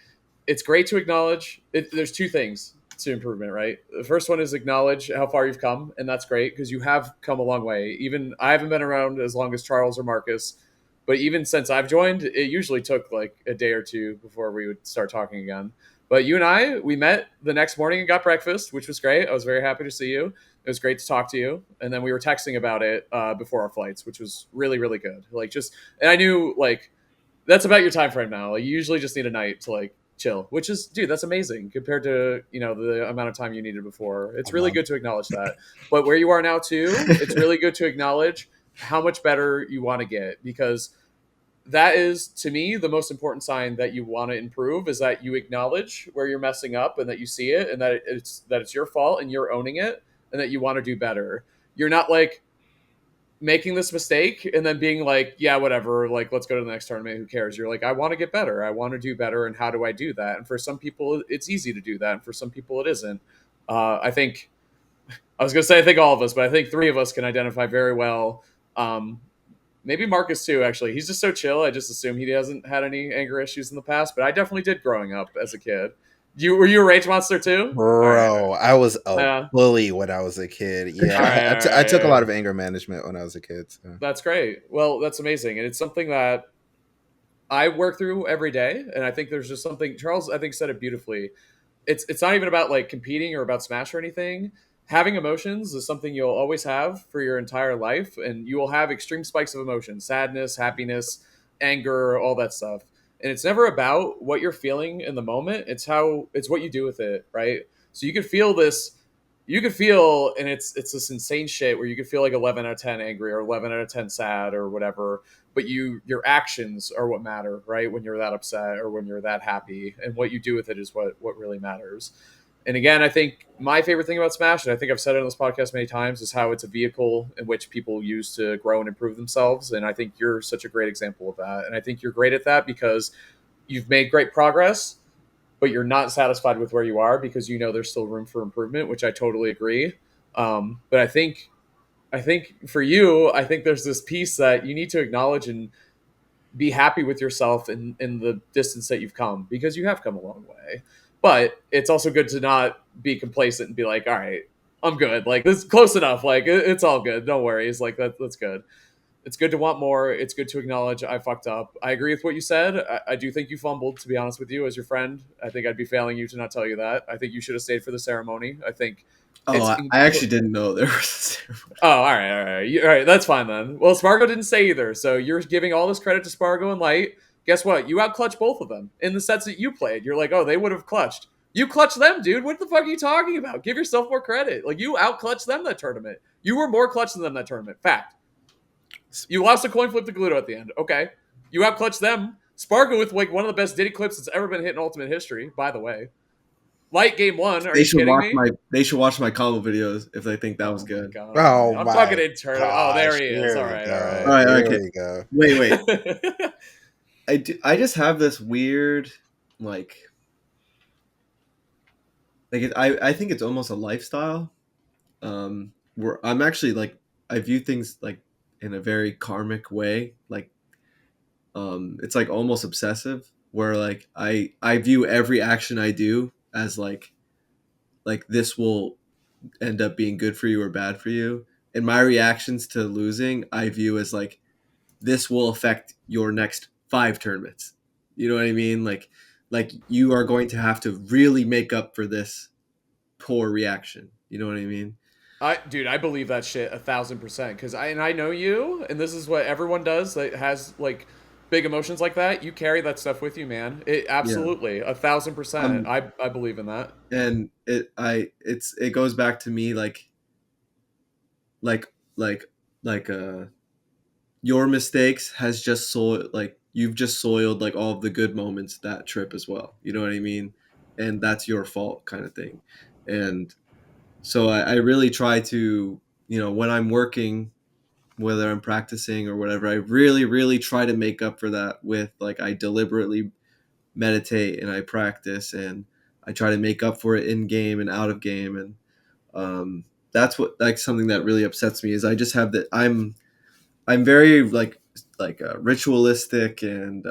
it's great to acknowledge it. There's two things to improvement, right? The first one is acknowledge how far you've come, and that's great because you have come a long way. Even I haven't been around as long as Charles or Marcus, but even since I've joined, it usually took like a day or two before we would start talking again. But you and we met the next morning and got breakfast, which was great. I was very happy to see you. It was great to talk to you. And then we were texting about it before our flights, which was really, really good. Like, just, and I knew, like, that's about your time frame now. Like, you usually just need a night to, like, chill, which is, dude, that's amazing compared to, you know, the amount of time you needed before. It's really good to acknowledge that. But where you are now, too, it's really good to acknowledge how much better you want to get, because that is, to me, the most important sign that you want to improve, is that you acknowledge where you're messing up and that you see it and that it's your fault and you're owning it and that you want to do better. You're not like making this mistake and then being like, yeah, whatever, like, let's go to the next tournament, who cares? You're like, I want to get better. I want to do better. And how do I do that? And for some people, it's easy to do that. And for some people, it isn't. I think all of us, but I think three of us can identify very well. Maybe Marcus too, actually. He's just so chill. I just assume he hasn't had any anger issues in the past, but I definitely did growing up as a kid. Were you a rage monster too? Bro, Right. I was a Yeah. bully when I was a kid. Yeah, All I took a lot right. of anger management when I was a kid. So. That's great. Well, that's amazing, and it's something that I work through every day. And I think there's just something Charles, I think, said it beautifully. It's not even about like competing or about Smash or anything. Having emotions is something you'll always have for your entire life, and you will have extreme spikes of emotion: sadness, happiness, anger, all that stuff. And it's never about what you're feeling in the moment. It's what you do with it, right? So you could feel this, you could feel, and it's this insane shit where you could feel like 11 out of 10 angry or 11 out of 10 sad or whatever, but your actions are what matter, right? When you're that upset or when you're that happy, and what you do with it is what really matters. And again, I think my favorite thing about Smash, and I think I've said it on this podcast many times, is how it's a vehicle in which people use to grow and improve themselves. And I think you're such a great example of that. And I think you're great at that because you've made great progress, but you're not satisfied with where you are because you know there's still room for improvement, which I totally agree. But I think for you, I think there's this piece that you need to acknowledge and be happy with yourself in the distance that you've come, because you have come a long way. But it's also good to not be complacent and be like, all right, I'm good. Like, this is close enough. Like, it's all good. No worries. Like, that's good. It's good to want more. It's good to acknowledge I fucked up. I agree with what you said. I do think you fumbled, to be honest with you, as your friend. I think I'd be failing you to not tell you that. I think you should have stayed for the ceremony. I think Oh, it's I actually didn't know there was a ceremony. Oh, all right. That's fine then. Well, Spargo didn't say either, so you're giving all this credit to Spargo and Light. Guess what? You outclutched both of them in the sets that you played. You're like, oh, they would have clutched. You clutched them, dude. What the fuck are you talking about? Give yourself more credit. Like, you outclutched them that tournament. You were more clutch than them that tournament. Fact. You lost a coin flip to Gluto at the end. Okay. You outclutched them. Spargo with like one of the best Diddy clips that's ever been hit in Ultimate history, by the way. Light game one. Are They you should kidding watch me? my combo videos if they think that was Oh my good. god. Oh I'm my talking in tournament. Oh, there gosh! he is. Here All we right. go. All right, Here okay. we go. Wait. I just have this weird like I think it's almost a lifestyle. Where I'm actually like I view things like in a very karmic way. Like it's like almost obsessive where like I view every action I do as like this will end up being good for you or bad for you. And my reactions to losing I view as like this will affect your next 5 tournaments. You know what I mean? Like you are going to have to really make up for this poor reaction. You know what I mean? I believe that shit 1,000%. Because I know you, and this is what everyone does that has like big emotions like that. You carry that stuff with you, man. It Yeah. absolutely 1,000%. Um I believe in that. and it goes back to me like like like your mistakes has just soiled like you've just soiled like all of the good moments that trip as well. You know what I mean? And that's your fault kind of thing. And so I really try to, when I'm working, whether I'm practicing or whatever, I really, really try to make up for that with like I deliberately meditate and I practice and I try to make up for it in game and out of game. And that's what like something that really upsets me is I just have that I'm very ritualistic and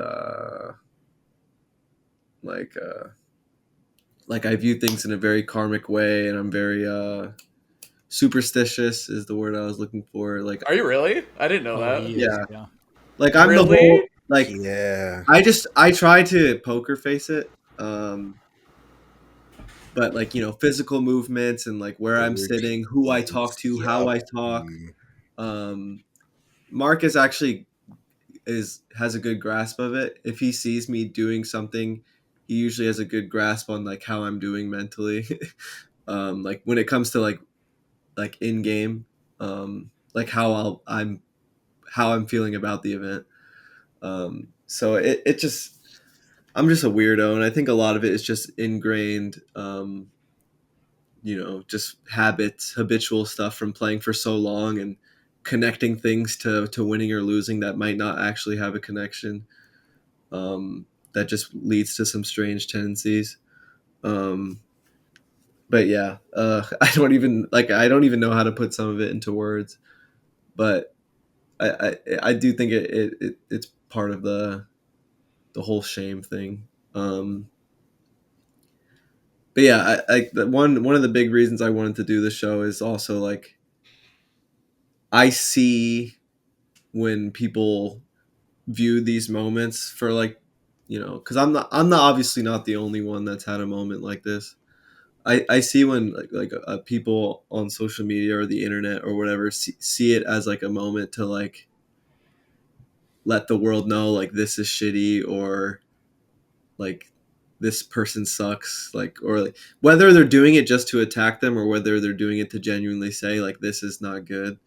like uh, like I view things in a very karmic way, and I'm very superstitious is the word I was looking for. Like Are you really? I didn't know Oh, that. he is. yeah, Yeah. like I'm the Really? whole like Yeah. I try to poker face it, but like physical movements and like where The I'm sitting, who I talk routines. to, how Yup. I talk. Um, Marcus actually has a good grasp of it. If he sees me doing something, he usually has a good grasp on like how I'm doing mentally. Like when it comes to like in game, like how I'm feeling about the event. So it just I'm just a weirdo, and I think a lot of it is just ingrained. Just habits, habitual stuff from playing for so long and connecting things to winning or losing that might not actually have a connection. That just leads to some strange tendencies. Um, but yeah, I don't even know how to put some of it into words. But I do think it's part of the whole shame thing. but yeah, one of the big reasons I wanted to do the show is also like I see when people view these moments for like, because I'm not obviously not the only one that's had a moment like this. I see when people on social media or the internet or whatever see it as like a moment to like let the world know like this is shitty, or like this person sucks, like, or like whether they're doing it just to attack them or whether they're doing it to genuinely say like this is not good.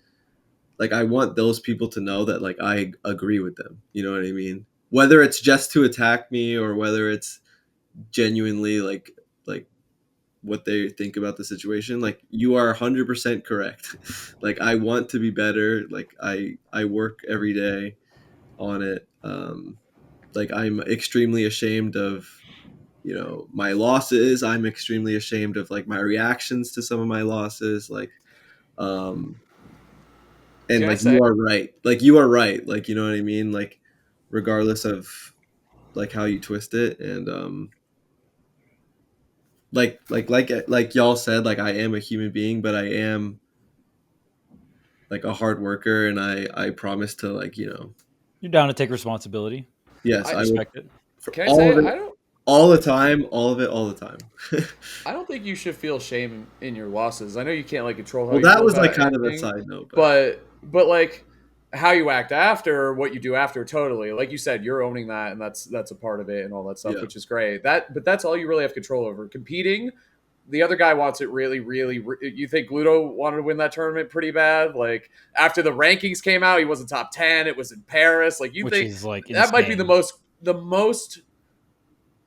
Like I want those people to know that like I agree with them. You know what I mean? Whether it's just to attack me or whether it's genuinely like what they think about the situation, like you are 100% correct. Like I want to be better. Like I work every day on it. Like I'm extremely ashamed of my losses. I'm extremely ashamed of like my reactions to some of my losses. Like um and Can I like say? you are right. Like you are right. Like, you know what I mean? Like regardless of like how you twist it. And like y'all said, like I am a human being, but I am like a hard worker, and I promise to like, You're down to take responsibility. yes, I I I will, respect it. for can I all say of it, all the time, all of it, all the time. I don't think you should feel shame in your losses. I know you can't like control how Well, you that feel was like about kind of a anything, side note, but but like how you act after, what you do after, totally. Like you said, you're owning that, and that's a part of it, and all that stuff, yeah. which is great. But that's all you really have control over. Competing, the other guy wants it really, really. You think Gluto wanted to win that tournament pretty bad? Like after the rankings came out, he wasn't top 10. It was in Paris. Like you Which think is like that might be insane. the most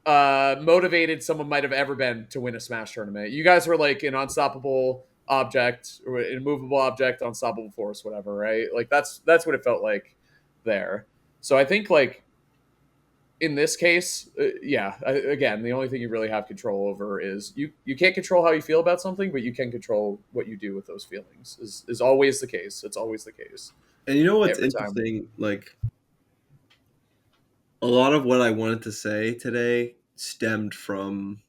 motivated someone might have ever been to win a Smash tournament. You guys were like an unstoppable object, or an immovable object, unstoppable force, whatever, right? Like that's what it felt like there. So I think like in this case, yeah. Again, the only thing you really have control over is you can't control how you feel about something, but you can control what you do with those feelings. Is always the case. It's always the case And you know what's every time. interesting? Like a lot of what I wanted to say today stemmed from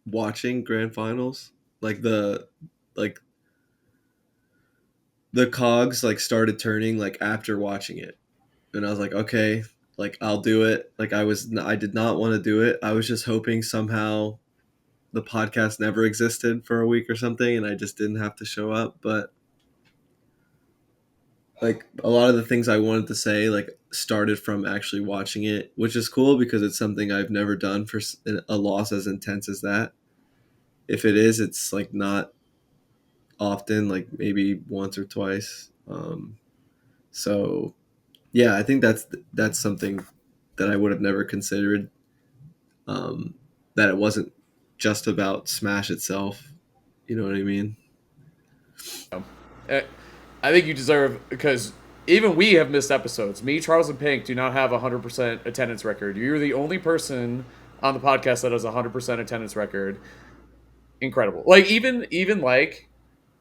watching grand finals. Like like the cogs like started turning like after watching it, and I was like, okay, like I'll do it. Like I did not want to do it. I was just hoping somehow the podcast never existed for a week or something, and I just didn't have to show up. But like a lot of the things I wanted to say like started from actually watching it, which is cool because it's something I've never done for a loss as intense as that. If it is, it's like not often, like maybe once or twice. So yeah, I think that's something that I would have never considered. That it wasn't just about Smash itself. You know what I mean? Uh, I think you deserve, because even we have missed episodes. Me, Charles, and Pink do not have a 100% attendance record. You're the only person on the podcast that has a 100% attendance record. Incredible. Like even like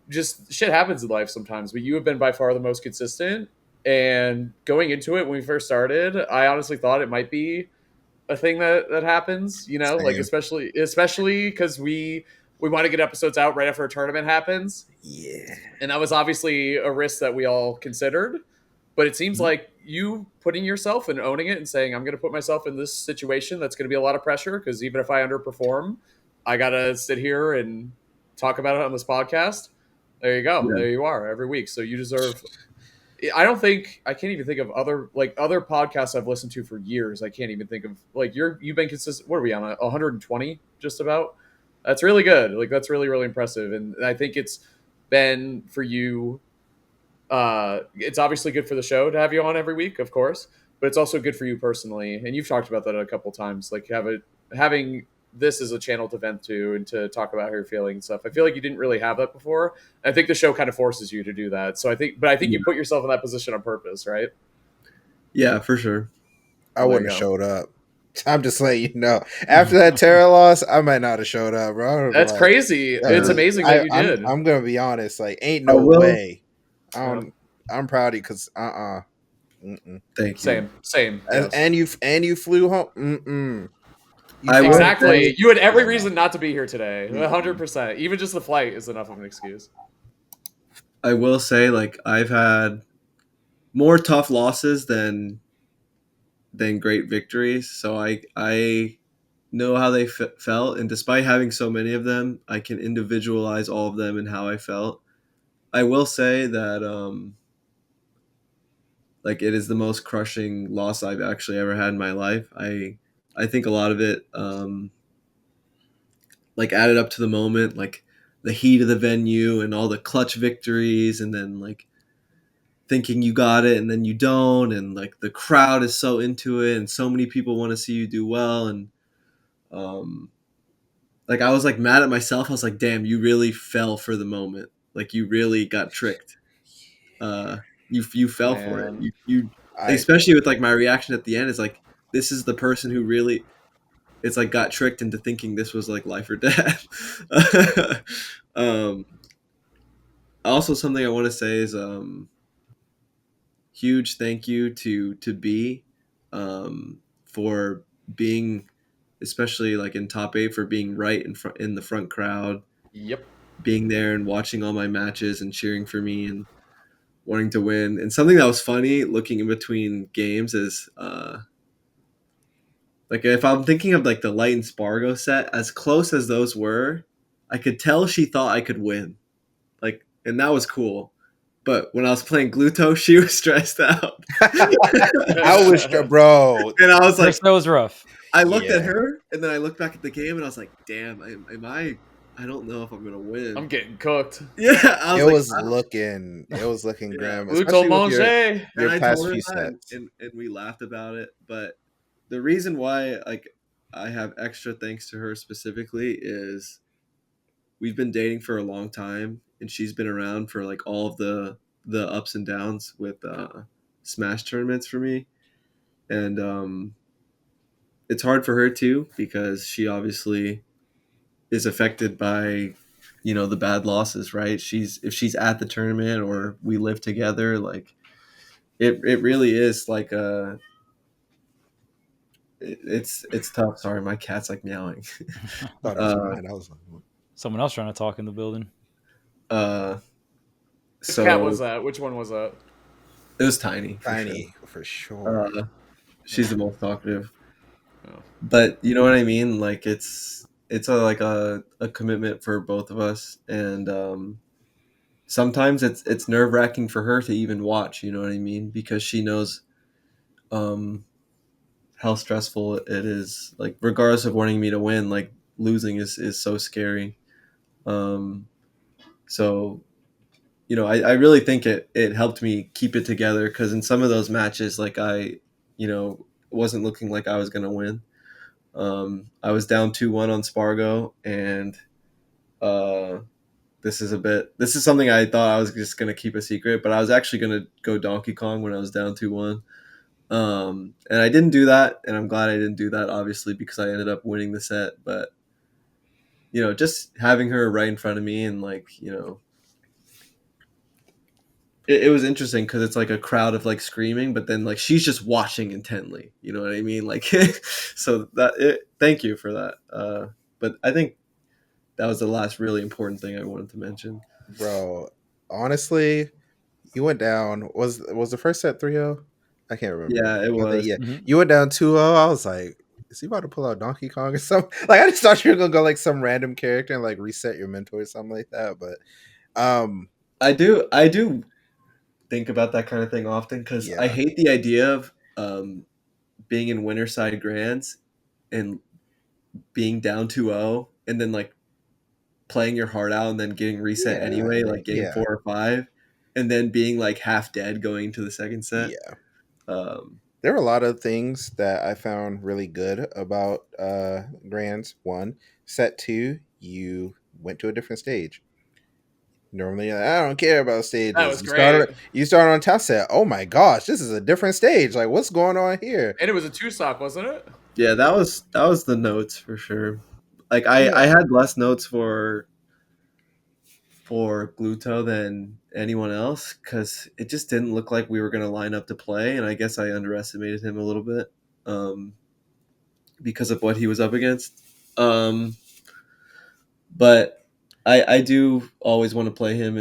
just shit happens in life sometimes, but you have been by far the most consistent. And going into it when we first started, I honestly thought it might be a thing that happens, like Same. especially because we want to get episodes out right after a tournament happens, Yeah. and that was obviously a risk that we all considered. But it seems like you putting yourself and owning it and saying, I'm going to put myself in this situation that's going to be a lot of pressure, because even if I underperform, I got to sit here and talk about it on this podcast. There you go. Yeah. There you are every week. So you deserve. I can't even think of other podcasts I've listened to for years. I can't even think of, like, you've been consistent. What are we on, 120 just about? That's really good. Like, that's really, really impressive. And I think it's been for you. It's obviously good for the show to have you on every week, of course, but it's also good for you personally. And you've talked about that a couple times, like having this as a channel to vent to and to talk about how you're feeling and stuff. I feel like you didn't really have that before. I think the show kind of forces you to do that. So I think Yeah, you put yourself in that position on purpose, right? yeah, for sure. I Well, there wouldn't you have go. showed up. I'm just letting you know. After that Tera loss, I might not have showed up, bro. I would have That's been like, crazy. It's Yeah. amazing that you did. I'm gonna be honest. Like, ain't I no will. way. I'm proud of you because Mm-mm. Thank you. Same. And, Yes. and you flew home. Mm-mm. I will Exactly. say- You had every reason not to be here today. 100%. Even just the flight is enough of an excuse. I will say, like, I've had more tough losses than great victories, so I know how they felt, and despite having so many of them, I can individualize all of them and how I felt. I will say that like, it is the most crushing loss I've actually ever had in my life. I think a lot of it like added up to the moment, like the heat of the venue and all the clutch victories, and then like thinking you got it and then you don't, and like the crowd is so into it and so many people want to see you do well, and um like I was like mad at myself. I was like, damn, you really fell for the moment. Like, you really got tricked. You fell for it. Man. You I especially with like my reaction at the end is like, this is the person who really, it's like, got tricked into thinking this was like life or death. um Also, something I want to say is huge thank you to B, for being, especially like in top 8, for being right in the front crowd, Yep. being there and watching all my matches and cheering for me and wanting to win. And something that was funny looking in between games is like, if I'm thinking of like the Light and Spargo set, as close as those were, I could tell she thought I could win. Like, and that was cool. But when I was playing Gluto, she was stressed out. I was, bro. And I was like, First, that was rough. I looked at Yeah. her, and then I looked back at the game, and I was like, damn, am I don't know if I'm gonna win. I'm getting cooked. Yeah, I was It like, was wow. looking Yeah. grim, Luto especially with Manger. And your I past told her few that, sets. and we laughed about it. But the reason why, like, I have extra thanks to her specifically is we've been dating for a long time, and she's been around for like all of the ups and downs with Smash tournaments for me, and it's hard for her too, because she obviously is affected by, the bad losses, right? If she's at the tournament or we live together, like, it really is like it's tough. Sorry, my cat's like meowing. Thought it was uh mine. I was like, Someone else trying to talk in the building. Which cat was So that? Which one was that? it was Tiny, for tiny for sure. sure. She's the most talkative, Oh. but you know what I mean. Like, it's like a commitment for both of us, and sometimes it's nerve wracking for her to even watch. You know what I mean, because she knows um, how stressful it is. Like, regardless of wanting me to win, like, losing is so scary. Um, so I really think it helped me keep it together, because in some of those matches, like, I wasn't looking like I was gonna win. I was down 2-1 on Spargo, and uh, this is something I thought I was just gonna keep a secret, but I was actually gonna go Donkey Kong when I was down 2-1. And I didn't do that, and I'm glad I didn't do that, obviously, because I ended up winning the set. But just having her right in front of me, and like, it was interesting, because it's like a crowd of like screaming, but then like she's just watching intently. You know what I mean? Like, so thank you for that. But I think that was the last really important thing I wanted to mention. Bro, honestly, you went down. Was the first set 3-0? I can't remember. Yeah, it I think, was. yeah. Mhm. You went down 2-0. I was like, is he about to pull out Donkey Kong or something? Like, I just thought you were gonna go like some random character and like reset your mentor or something like that. But I do think about that kind of thing often, because I yeah. hate the idea of being in Winterside Grands and being down 2-0, and then like playing your heart out and then getting reset Yeah. anyway, like game Yeah. 4 or 5, and then being like half dead going into the second set. Yeah. Um, There were a lot of things that I found really good about Grands. One, set two, you went to a different stage. Normally, I don't care about That stages. was great. You started on top set. Oh my gosh, this is a different stage. Like, what's going on here? And it was a two sock, wasn't it? yeah, that was the notes for sure. Like, I Yeah, had less notes for Gluto than anyone else, because it just didn't look like we were going to line up to play, and I guess I underestimated him a little bit. because of what he was up against. But I do always want to play him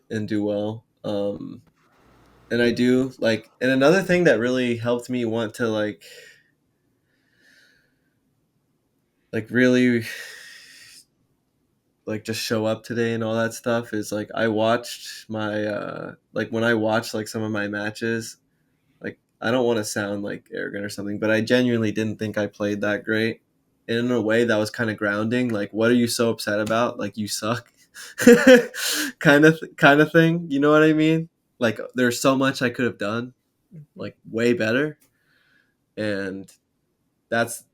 and do well. And I do like, and another thing that really helped me want to really like just show up today and all that stuff is like I watched my like when I watched like some of my matches, like I don't want to sound like arrogant or something, but I genuinely didn't think I played that great. And in a way that was kind of grounding. Like, what are you so upset about? Like, you suck, kind of thing. You know what I mean? Like, there's so much I could have done, like way better, and that's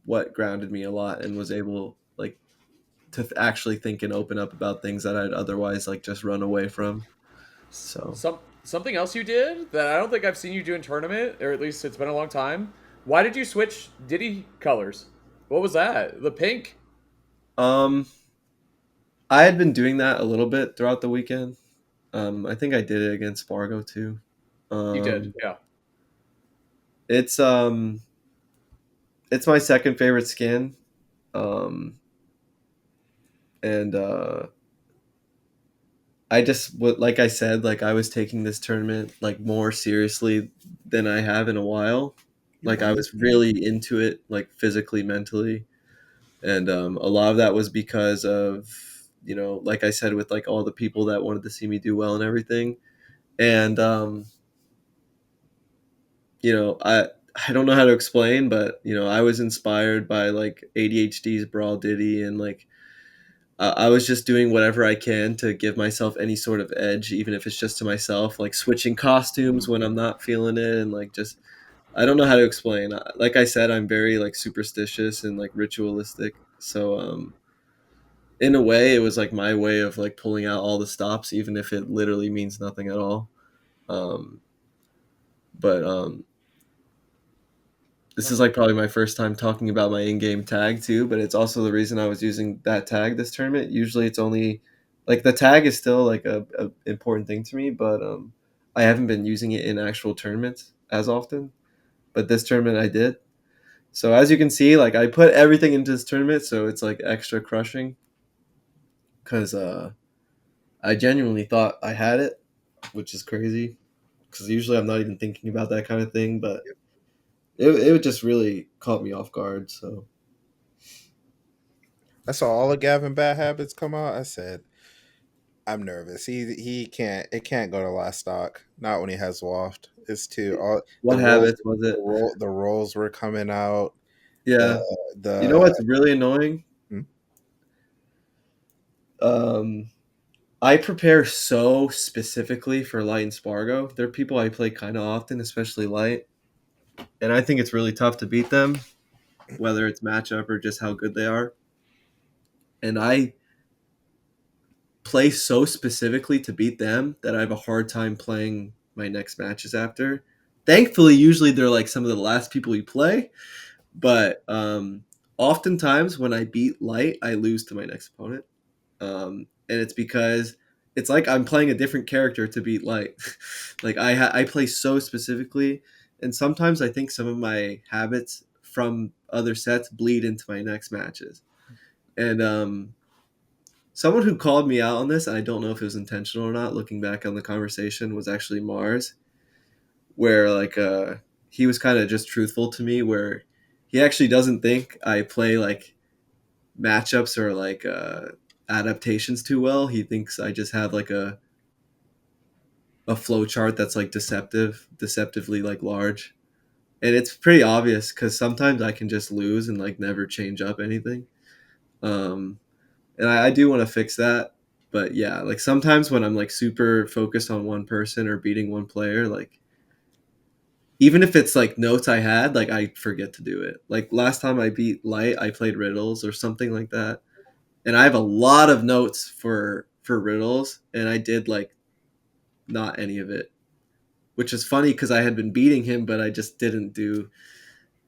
what grounded me a lot and was able like to actually think and open up about things that I'd otherwise like just run away from. So Something else you did that I don't think I've seen you do in tournament, or at least it's been a long time. Why did you switch Diddy colors? What was that? The pink? um I had been doing that a little bit throughout the weekend. I think I did it against Fargo too. You did, um yeah. it's it's my second favorite skin. um and I just would, like I said, like I was taking this tournament like more seriously than I have in a while. Like I was really into it, like physically, mentally, and a lot of that was because of, you know, like I said, with like all the people that wanted to see me do well and everything. And you know, I don't know how to explain, but you know, I was inspired by like ADHD's Brawl Diddy, and like I was just doing whatever I can to give myself any sort of edge, even if it's just to myself, like switching costumes when I'm not feeling it, and like just I don't know how to explain. Like I said, I'm very like superstitious and like ritualistic. So in a way, it was like my way of like pulling out all the stops, even if it literally means nothing at all. Um, but this is like probably my first time talking about my in-game tag too, but it's also the reason I was using that tag this tournament. Usually it's only like the tag is still like a important thing to me, but I haven't been using it in actual tournaments as often. But this tournament I did. So as you can see, like I put everything into this tournament, so it's like extra crushing because I genuinely thought I had it, which is crazy because usually I'm not even thinking about that kind of thing, but it just really caught me off guard. So I saw all of Gavin bad habits come out. I said, I'm nervous. He can't. It can't go to last stock. Not when he has Waft. It's too all what habits was it? the rolls were coming out. The Yeah. You know the what's really annoying? hmm? Um, I prepare so specifically for Light and Spargo. They're people I play kind of often, especially Light, and I think it's really tough to beat them, whether it's matchup or just how good they are. And I play so specifically to beat them that I have a hard time playing my next matches after. Thankfully, usually they're like some of the last people you play, but oftentimes when I beat Light, I lose to my next opponent. And it's because it's like I'm playing a different character to beat Light. Like I play so specifically, and sometimes I think some of my habits from other sets bleed into my next matches. And someone who called me out on this, and I don't know if it was intentional or not, looking back on the conversation, was actually Mars, where like he was kind of just truthful to me, where he actually doesn't think I play like matchups or like adaptations too well. He thinks I just have like a flow chart that's like deceptively like large, and it's pretty obvious because sometimes I can just lose and like never change up anything. Um, and I do want to fix that. But yeah, like sometimes when I'm like super focused on one person or beating one player, like even if it's like notes I had, like I forget to do it. Like last time I beat Light, I played riddles or something like that, and I have a lot of notes for riddles, and I did like not any of it, which is funny because I had been beating him, but I just didn't do.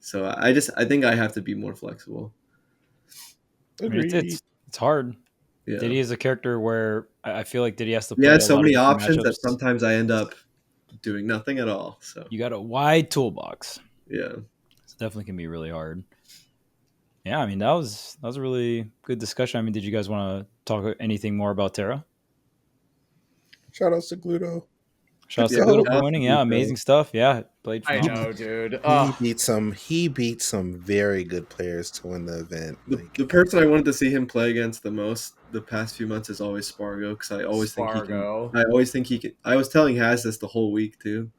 So I think I have to be more flexible. I mean, Agreed. it's hard. Yeah, Diddy is a character where I feel like Diddy has to we play had a so lot of many different options that matchups. sometimes I end up doing nothing at all. So You got a wide toolbox. yeah, definitely can be really hard. Yeah, I mean that was a really good discussion. I mean, did you guys want to talk anything more about Tera? Shout outs to Gluto. Shout out to Yeah, Gluto shout for out winning. to Yeah, Gluto. amazing stuff. Yeah, played I phenomenal. know, dude. He beat some very good players to win the event. The person I wanted to see him play against the most the past few months is always Spargo, because I always think he can. Spargo. I always think he can. I was telling Haz this the whole week too,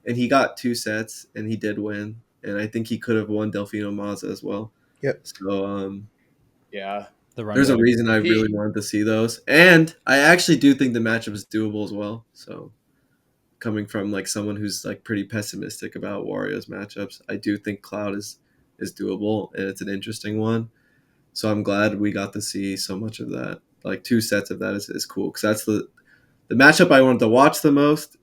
and he got 2 sets and he did win, and I think he could have won Delfino Mazza as well. Yep. So Yeah. there's a reason I really wanted to see those, and I actually do think the matchup is doable as well. So coming from like someone who's like pretty pessimistic about Wario's matchups, I do think Cloud is doable, and it's an interesting one. So I'm glad we got to see so much of that. Like 2 sets of that is cool, because that's the matchup I wanted to watch the most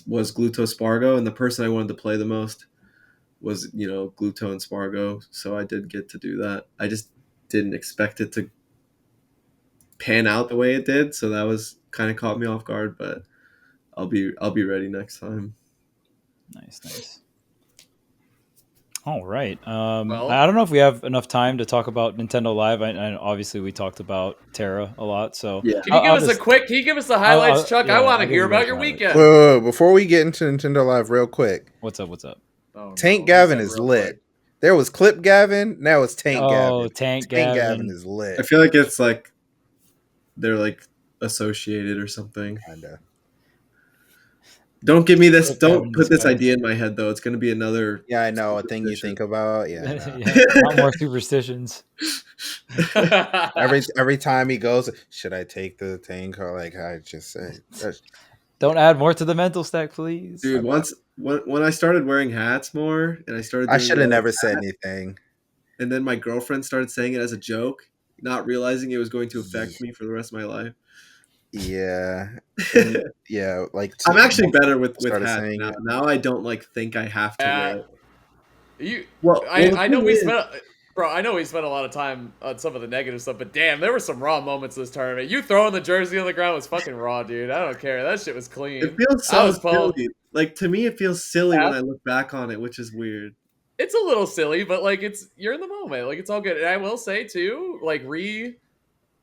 was Gluto Spargo, and the person I wanted to play the most was Gluto and Spargo. So I did get to do that. I just didn't expect it to pan out the way it did, so that was kind of caught me off guard. But I'll be ready next time. Nice. All right. Well, I don't know if we have enough time to talk about Nintendo Live. I obviously we talked about Tera a lot. So Yeah. Can you give us the highlights, Chuck? I want to hear about your weekend. Wait, before we get into Nintendo Live, real quick. What's up? Oh, Tank Gavin is lit. Quick. There was Clip Gavin. Now it's Tank Gavin. Oh, Tank Gavin is lit. I feel like it's like they're like associated or something. Kinda. Don't give me this. Clip Don't Gavin put this disguise. idea in my head, though. It's going to be another. Yeah, I know. A thing you think about. Yeah. Nah. Yeah, not more superstitions. Every time he goes, should I take the tank? Or like I just say, Don't add more to the mental stack, please. Dude, when I started wearing hats more, and I started, I should have never said anything. And then my girlfriend started saying it as a joke, not realizing it was going to affect me for the rest of my life. Yeah, yeah. Like I'm actually better with hats saying now. it. Now I don't like think I have to wear it. I know we spent. Bro, I know we spent a lot of time on some of the negative stuff, but damn, there were some raw moments this tournament. You throwing the jersey on the ground was fucking raw, dude. I don't care. That shit was clean. It feels so silly. Like, to me, it feels silly when I look back on it, which is weird. It's a little silly, but like you're in the moment. Like, it's all good. And I will say too, like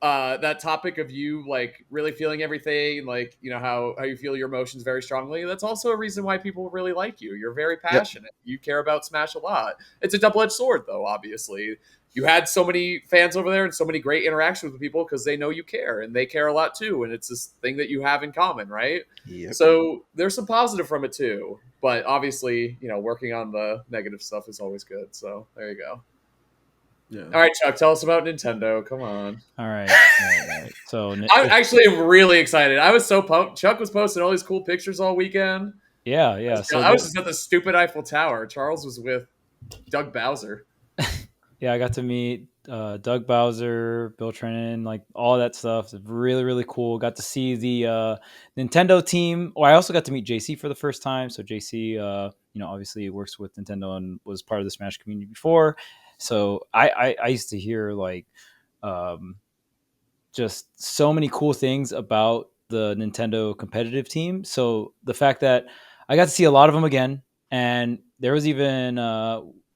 that topic of you like really feeling everything, like how you feel your emotions very strongly. That's also a reason why people really like you. You're very passionate. Yep. You care about Smash a lot. It's a double-edged sword, though. Obviously, you had so many fans over there and so many great interactions with people because they know you care and they care a lot too. And it's this thing that you have in common, right? Yep. So there's some positive from it too. But obviously, working on the negative stuff is always good. So there you go. Yeah. All right, Chuck, tell us about Nintendo. Come on. All right. So I actually am really excited. I was so pumped. Chuck was posting all these cool pictures all weekend. Yeah. So I was just at the stupid Eiffel Tower. Charles was with Doug Bowser. Yeah, I got to meet Doug Bowser, Bill Trennan, like all that stuff. It's really, really cool. Got to see the Nintendo team. I also got to meet JC for the first time. So JC, obviously works with Nintendo and was part of the Smash community before. So I used to hear like just so many cool things about the Nintendo competitive team. So the fact that I got to see a lot of them again, and there was even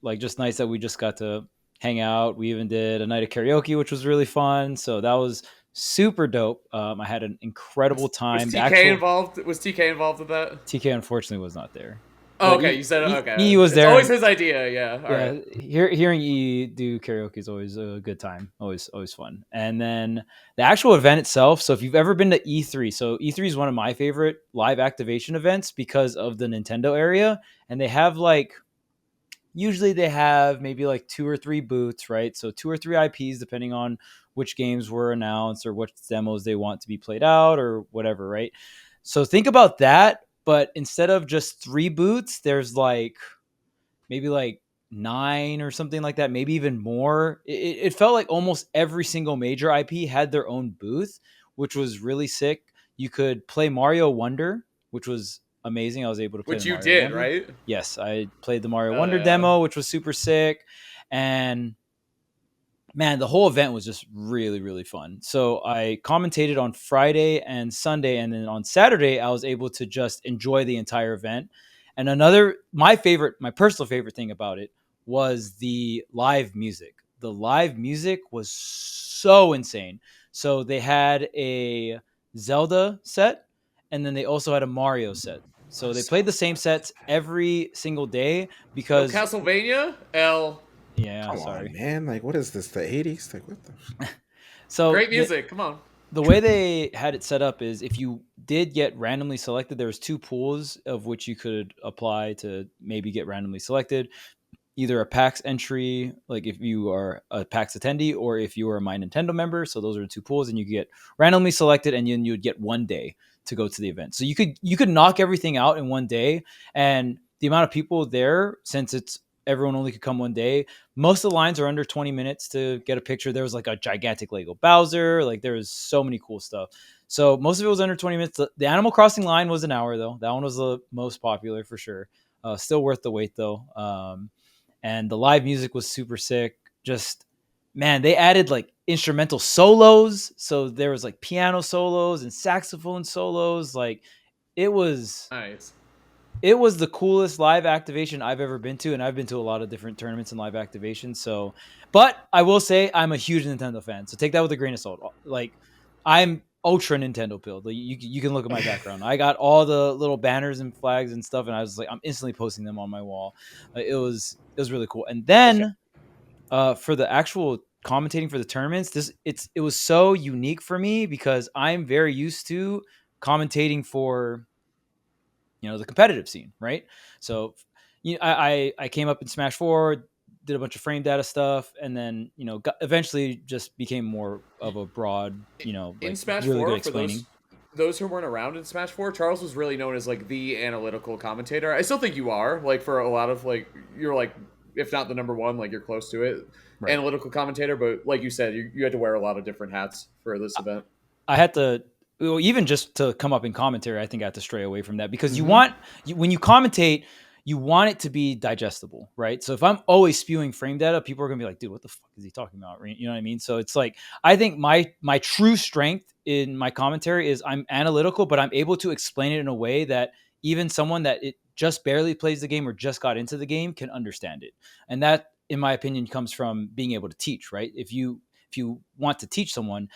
like just nice that we just got to hang out. We even did a night of karaoke, which was really fun. So that was super dope. I had an incredible time. Was TK involved? Was TK involved with that? TK unfortunately was not there. Oh, okay. You said okay. He was there. It's always his idea. Yeah. All right. Hearing E do karaoke is always a good time. Always fun. And then the actual event itself. So if you've ever been to E3, so E3 is one of my favorite live activation events because of the Nintendo area, and they have usually they have maybe like 2 or 3 booths, right? So 2 or 3 IPs depending on which games were announced or what demos they want to be played out or whatever, right? So think about that. But instead of just 3 booths, there's maybe 9 or something like that, maybe even more. It felt like almost every single major IP had their own booth, which was really sick. You could play Mario Wonder, which was amazing. I was able to play Which you Mario did, Wonder. right? Yes, I played the Mario Wonder demo, which was super sick. And man, the whole event was just really, really fun. So I commentated on Friday and Sunday, and then on Saturday, I was able to just enjoy the entire event. And my personal favorite thing about it was the live music. The live music was so insane. So they had a Zelda set, and then they also had a Mario set. So they played the same sets every single day because Castlevania, yeah, Come sorry. on, man. Like, what is this? The 80s? Like, what the? So great music. Come on. The way they had it set up is if you did get randomly selected, there was 2 pools of which you could apply to maybe get randomly selected. Either a PAX entry, like if you are a PAX attendee, or if you are a My Nintendo member. So those are the 2 pools, and you get randomly selected, and then you would get 1 day to go to the event. So you could knock everything out in 1 day, and the amount of people there, since everyone only could come 1 day, most of the lines are under 20 minutes to get a picture. There was like a gigantic Lego Bowser, like there was so many cool stuff. So most of it was under 20 minutes. The Animal Crossing line was an hour though. That one was the most popular for sure. Still worth the wait though. And the live music was super sick. Just, man, they added like instrumental solos. So there was like piano solos and saxophone solos. Like it was Nice. It was the coolest live activation I've ever been to. And I've been to a lot of different tournaments and live activations. So, but I will say I'm a huge Nintendo fan. So take that with a grain of salt. Like I'm ultra Nintendo pilled. Like you can look at my background. I got all the little banners and flags and stuff, and I was like, I'm instantly posting them on my wall. It was really cool. And then for the actual commentating for the tournaments, it was so unique for me because I'm very used to commentating for the competitive scene, right? So I came up in Smash 4, did a bunch of frame data stuff, and then eventually just became more of a broad, in Smash really 4, good explaining. For those who weren't around in Smash 4, Charles was really known as like the analytical commentator. I still think you are, like, for a lot of, like, you're like, if not the number one, like you're close to it, right, analytical commentator. But like you said, you had to wear a lot of different hats for this event. I had to, even just to come up in commentary, I think I had to stray away from that because when you commentate, you want it to be digestible, right? So if I'm always spewing frame data, people are gonna be like, dude, what the fuck is he talking about? You know what I mean? So it's like, I think my true strength in my commentary is I'm analytical, but I'm able to explain it in a way that even someone that it just barely plays the game or just got into the game can understand it. And that, in my opinion, comes from being able to teach, right? If you want to teach someone,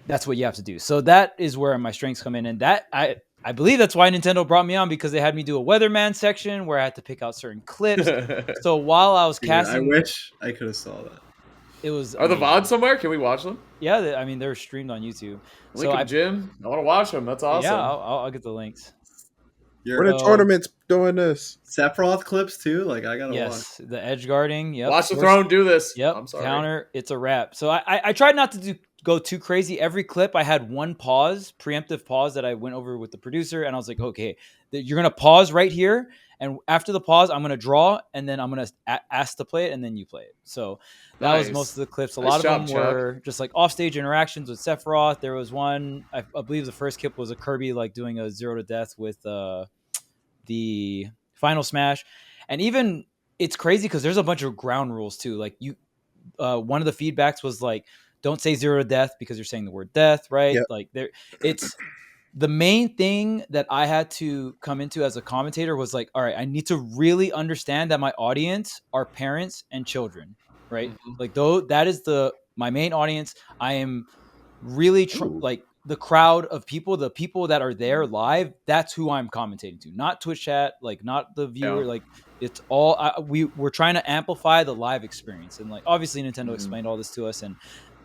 that's what you have to do. So that is where my strengths come in. And that I believe that's why Nintendo brought me on, because they had me do a weatherman section where I had to pick out certain clips. So while I was casting, I wish I could have saw that. It was Are amazing. The VODs somewhere? Can we watch them? Yeah, they're streamed on YouTube. Link them, Jim. I want to watch them. That's awesome. Yeah, I'll get the links. What are tournaments doing this? Sephiroth clips too? Like, I gotta watch. Yes, the edge guarding. Yep. Watch the throne do this. Yep. I'm sorry. Counter. It's a wrap. So I tried not to go too crazy. Every clip I had one preemptive pause that I went over with the producer, and I was like, okay, you're gonna pause right here, and after the pause, I'm gonna draw, and then I'm gonna ask to play it, and then you play it. So that was most of the clips. A lot of them were just like offstage interactions with Sephiroth. There was one, I believe the first clip was a Kirby like doing a 0 to death with the final smash. And even it's crazy because there's a bunch of ground rules too. Like one of the feedbacks was like, don't say 0 to death because you're saying the word death, right? Yep. Like it's the main thing that I had to come into as a commentator was like, all right, I need to really understand that my audience are parents and children, right? Mm-hmm. Like that is my main audience. I am really like the crowd of people, the people that are there live, that's who I'm commentating to, not Twitch chat, like not the viewer. Yeah. Like it's all, we're trying to amplify the live experience. And like, obviously Nintendo explained all this to us. And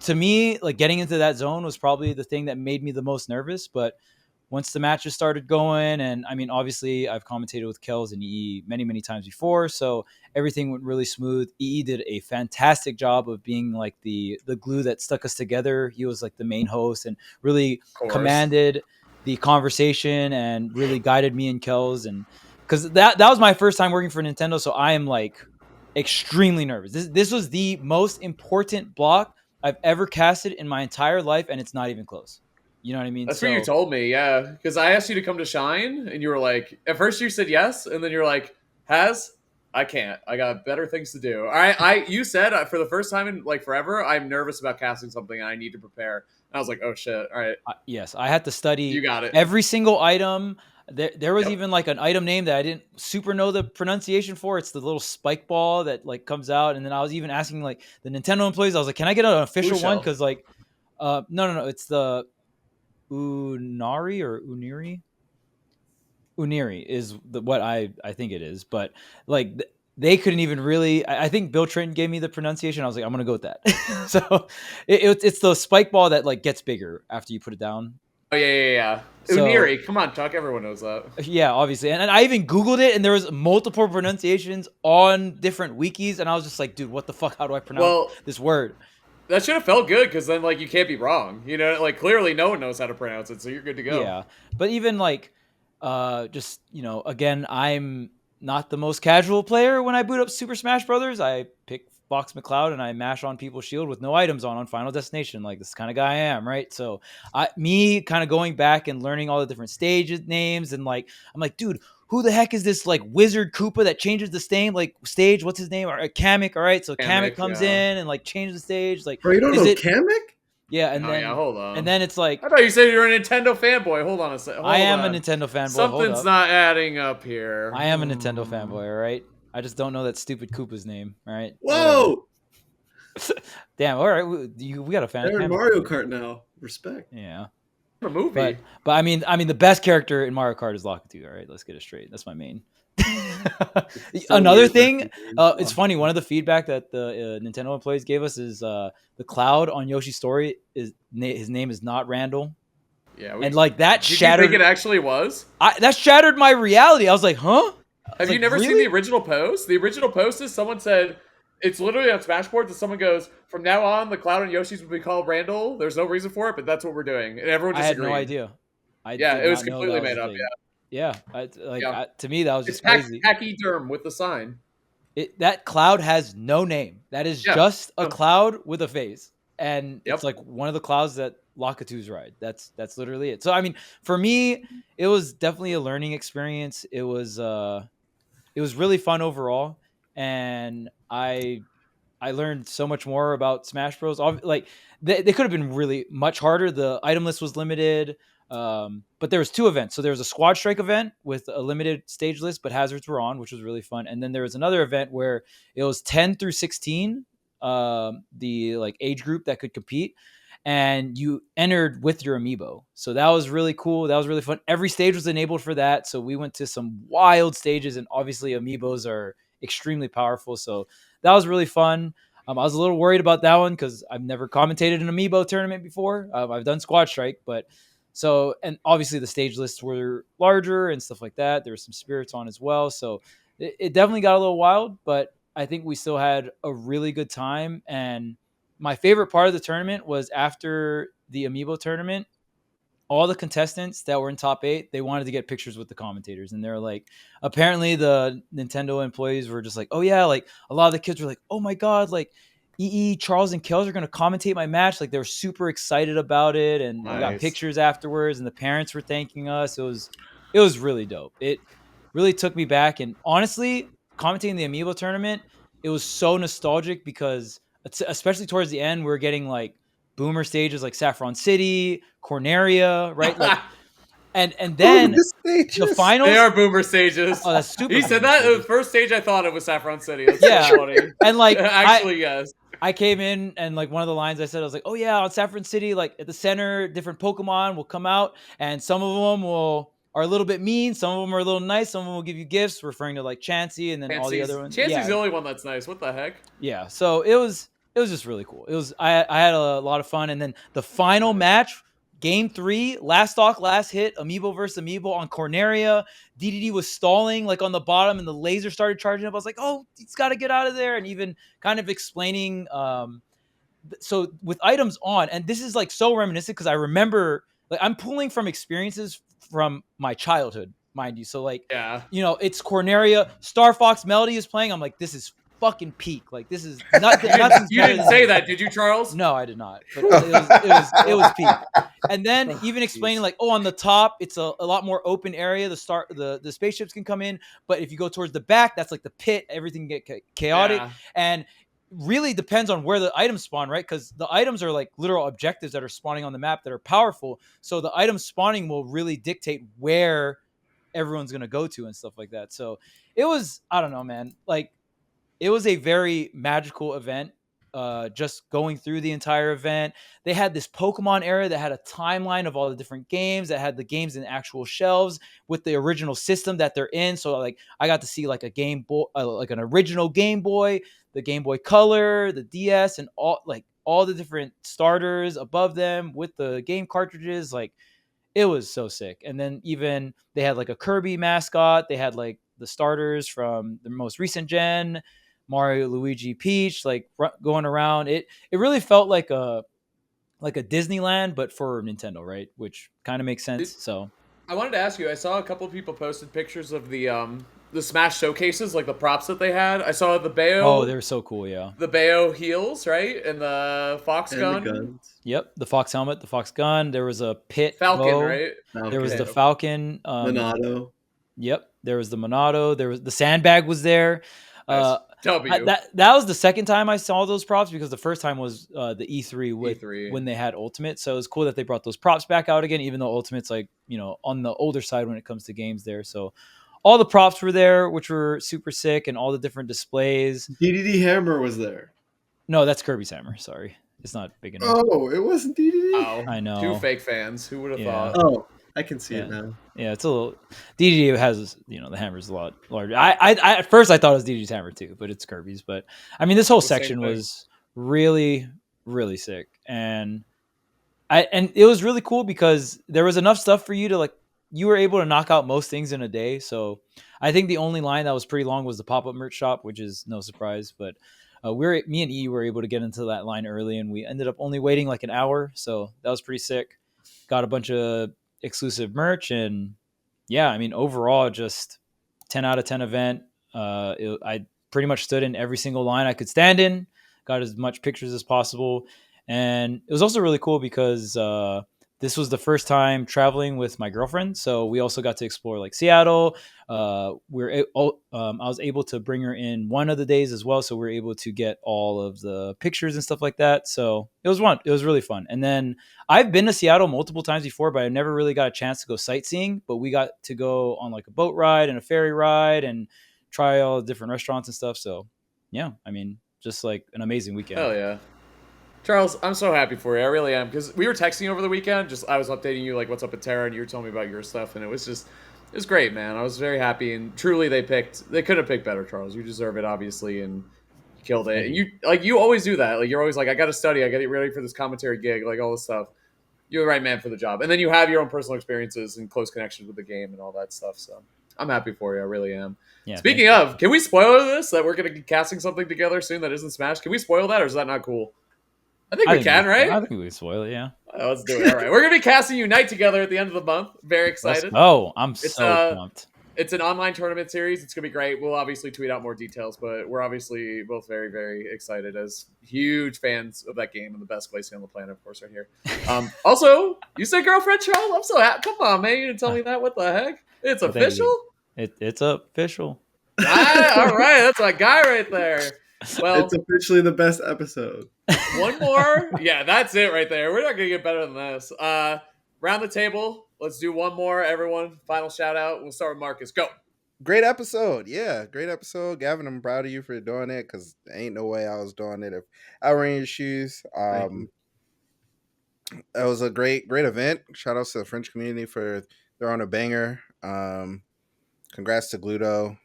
to me, like getting into that zone was probably the thing that made me the most nervous. But once the matches started going, and I mean, obviously I've commentated with Kels and EE many, many times before. So everything went really smooth. EE did a fantastic job of being like the glue that stuck us together. He was like the main host and really commanded the conversation and really guided me and Kels. And because that was my first time working for Nintendo. So I am like extremely nervous. This was the most important block I've ever casted in my entire life. And it's not even close. You know what I mean? That's what you told me, yeah. Because I asked you to come to Shine, and you were like, at first you said yes, and then you're like, Haz, I can't. I got better things to do. You said for the first time in like forever, I'm nervous about casting something, and I need to prepare. And I was like, oh shit, all right. Yes, I had to study. You got it. Every single item. There was even like an item name that I didn't super know the pronunciation for. It's the little spike ball that like comes out, and then I was even asking like the Nintendo employees. I was like, "Can I get an official one?" Because like, no, it's the Unari or Uniri. Uniri is what I think it is, but like they couldn't even really. I think Bill Trenton gave me the pronunciation. I was like, I'm gonna go with that. So it's the spike ball that like gets bigger after you put it down. Oh yeah. So, Uniri, come on, Chuck. Everyone knows that. Yeah, obviously, and I even Googled it, and there was multiple pronunciations on different wikis, and I was just like, dude, what the fuck? How do I pronounce this word? That should have felt good because then like you can't be wrong. You know, like clearly no one knows how to pronounce it, so you're good to go. Yeah, but even like, just again, I'm not the most casual player when I boot up Super Smash Brothers. I pick Fox McCloud and I mash on people's shield with no items on Final Destination. Like, this is the kind of guy I am, right? So me kind of going back and learning all the different stages names, and like I'm like, dude, who the heck is this like wizard Koopa that changes the stage? What's his name? Or Kamek, all right? So Kamek comes in and like changes the stage. Like, bro, you don't know Kamek? Yeah, and then hold on. And then it's like, I thought you said you were a Nintendo fanboy. Hold on a second. I am a Nintendo fanboy. Something's not adding up here. I am a Nintendo fanboy, all right? I just don't know that stupid Koopa's name, all right? Whoa! Damn, all right. We got a fan. They're in Mario Kart now. Respect. Yeah. A movie. But I mean the best character in Mario Kart is Lakitu, all right? Let's get it straight. That's my main. Another thing, it's funny. One of the feedback that the Nintendo employees gave us is the Cloud on Yoshi's Story his name is not Randall. Yeah, and like that shattered. You think it actually was? That shattered my reality. I was like, huh? Have you never seen the original post? The original post is someone said it's literally on Smashboard that someone goes, from now on, the Cloud and Yoshi's will be called Randall. There's no reason for it, but that's what we're doing, and everyone just agreed. I had no idea. It was completely made up. Yeah. To me, that was just crazy. Pachyderm with the sign. That Cloud has no name. That is just a cloud with a face, and it's like one of the clouds that Lakitu's ride. That's literally it. So I mean, for me, it was definitely a learning experience. It was really fun overall, and I learned so much more about Smash Bros. Like they could have been really much harder. The item list was limited. But there was 2 events. So there was a Squad Strike event with a limited stage list, but hazards were on, which was really fun. And then there was another event where it was 10 through 16, the like age group that could compete, and you entered with your amiibo. So that was really cool. That was really fun. Every stage was enabled for that. So we went to some wild stages, and obviously amiibos are extremely powerful. So that was really fun. I was a little worried about that one because I've never commentated an amiibo tournament before. I've done Squad Strike, but so, and obviously the stage lists were larger and stuff like that. There were some spirits on as well. So it definitely got a little wild, but I think we still had a really good time. And my favorite part of the tournament was after the amiibo tournament, all the contestants that were in top 8, they wanted to get pictures with the commentators. And they're like, apparently the Nintendo employees were just like, oh yeah, like a lot of the kids were like, oh my God, like Charles and Kels are going to commentate my match. Like, they were super excited about it, and we got pictures afterwards, and the parents were thanking us. It was really dope. It really took me back, and honestly, commentating the Amiibo tournament, it was so nostalgic because especially towards the end, we were getting like boomer stages like Saffron City, Corneria, right? Like, and then the finals. They are boomer stages. Oh, that's stupid. He said that the first stage. I thought it was Saffron City. That's so funny. And like, actually, yes. I came in and like one of the lines I said, I was like, oh yeah, on Saffron City, like at the center, different Pokemon will come out, and some of them are a little bit mean, some of them are a little nice, some of them will give you gifts, referring to like Chansey, and then all the other ones. Chansey's the only one that's nice. What the heck? Yeah. So it was just really cool. I had a lot of fun, and then the final match. Game 3, last stock, last hit, Amiibo versus Amiibo on Corneria. DDD was stalling like on the bottom, and the laser started charging up. I was like, oh, he's got to get out of there. And even kind of explaining, so with items on, and this is like so reminiscent because I remember, like, I'm pulling from experiences from my childhood, mind you. So like, it's Corneria, Star Fox Melody is playing. I'm like, this is fucking peak. Like, this is not. You didn't say that, did you, Charles? No, I did not. But it was peak. And then even explaining like, on the top, it's a lot more open area. The spaceships can come in, but if you go towards the back, that's like the pit. Everything get chaotic, and really depends on where the items spawn, right? Because the items are like literal objectives that are spawning on the map that are powerful. So the item spawning will really dictate where everyone's gonna go to and stuff like that. So it was, I don't know, man. Like it was a very magical event. Just going through the entire event, they had this Pokemon era that had a timeline of all the different games, that had the games in actual shelves with the original system that they're in. So like I got to see like a Game Boy, like an original Game Boy, the Game Boy Color, the DS, and all the different starters above them with the game cartridges. Like it was so sick. And then even they had like a Kirby mascot. They had like the starters from the most recent gen, Mario, Luigi, Peach, like going around. It really felt like a Disneyland, but for Nintendo, right? Which kind of makes sense. So I wanted to ask you. I saw a couple of people posted pictures of the Smash showcases, like the props that they had. I saw the Bayo. Oh, they were so cool, yeah. The Bayo heels, right, and the Fox gun. The guns. Yep, the Fox helmet, the Fox gun. There was a pit Falcon, bow. right? There was the Falcon. Monado. Yep, there was the Monado. There was the sandbag was there. W. That was the second time I saw those props, because the first time was the E3 when they had Ultimate. So it was cool that they brought those props back out again, even though Ultimate's like, on the older side when it comes to games there. So all the props were there, which were super sick, and all the different displays. DDD Hammer was there. No, that's Kirby's hammer. Sorry. It's not big enough. Oh, it wasn't DDD? Oh, I know. 2 fake fans. Who would have thought? Oh, I can see it now. Yeah, it's a little. DDD has, the hammer's a lot larger. I at first I thought it was DDD's hammer too, but it's Kirby's. But I mean, this whole section was really, really sick, and it was really cool because there was enough stuff for you to you were able to knock out most things in a day. So I think the only line that was pretty long was the pop-up merch shop, which is no surprise. But me and E were able to get into that line early, and we ended up only waiting like an hour. So that was pretty sick. Got a bunch of exclusive merch, and yeah, I mean, overall, just 10 out of 10 event. I pretty much stood in every single line I could stand in, got as much pictures as possible. And it was also really cool because this was the first time traveling with my girlfriend. So we also got to explore like Seattle. I was able to bring her in one of the days as well. So we were able to get all of the pictures and stuff like that. So it was really fun. And then I've been to Seattle multiple times before, but I never really got a chance to go sightseeing. But we got to go on like a boat ride and a ferry ride and try all the different restaurants and stuff. So yeah, I mean, just like an amazing weekend. Hell yeah. Charles, I'm so happy for you. I really am. Because we were texting over the weekend. I was updating you, like, what's up at Tera, and you were telling me about your stuff. And it was great, man. I was very happy. And truly, they couldn't have picked better, Charles. You deserve it, obviously. And you killed it. And you always do that. Like, you're always like, I got to study. I got to get ready for this commentary gig, like all this stuff. You're the right man for the job. And then you have your own personal experiences and close connections with the game and all that stuff. So I'm happy for you. I really am. Yeah, speaking of, can we spoil this? That we're going to be casting something together soon that isn't Smash? Can we spoil that, or is that not cool? I think we can, right? I think we can spoil it, yeah. Let's do it. All right. We're going to be casting Unite together at the end of the month. Very excited. I'm so pumped. It's an online tournament series. It's going to be great. We'll obviously tweet out more details, but we're obviously both very, very excited as huge fans of that game and the best place on the planet, of course, right here. Also, you said girlfriend, Charles? I'm so happy. Come on, man. You didn't tell me that. What the heck? It's official? It's official. All right. That's my guy right there. Well, it's officially the best episode. One more. Yeah, that's it right there. We're not going to get better than this. Round the table. Let's do one more, everyone. Final shout out. We'll start with Marcus. Go. Great episode. Yeah, great episode. Gavin, I'm proud of you for doing it because ain't no way I was doing it if I were in your shoes. It was a great event. Shout outs to the French community for throwing a banger. Congrats to Gluto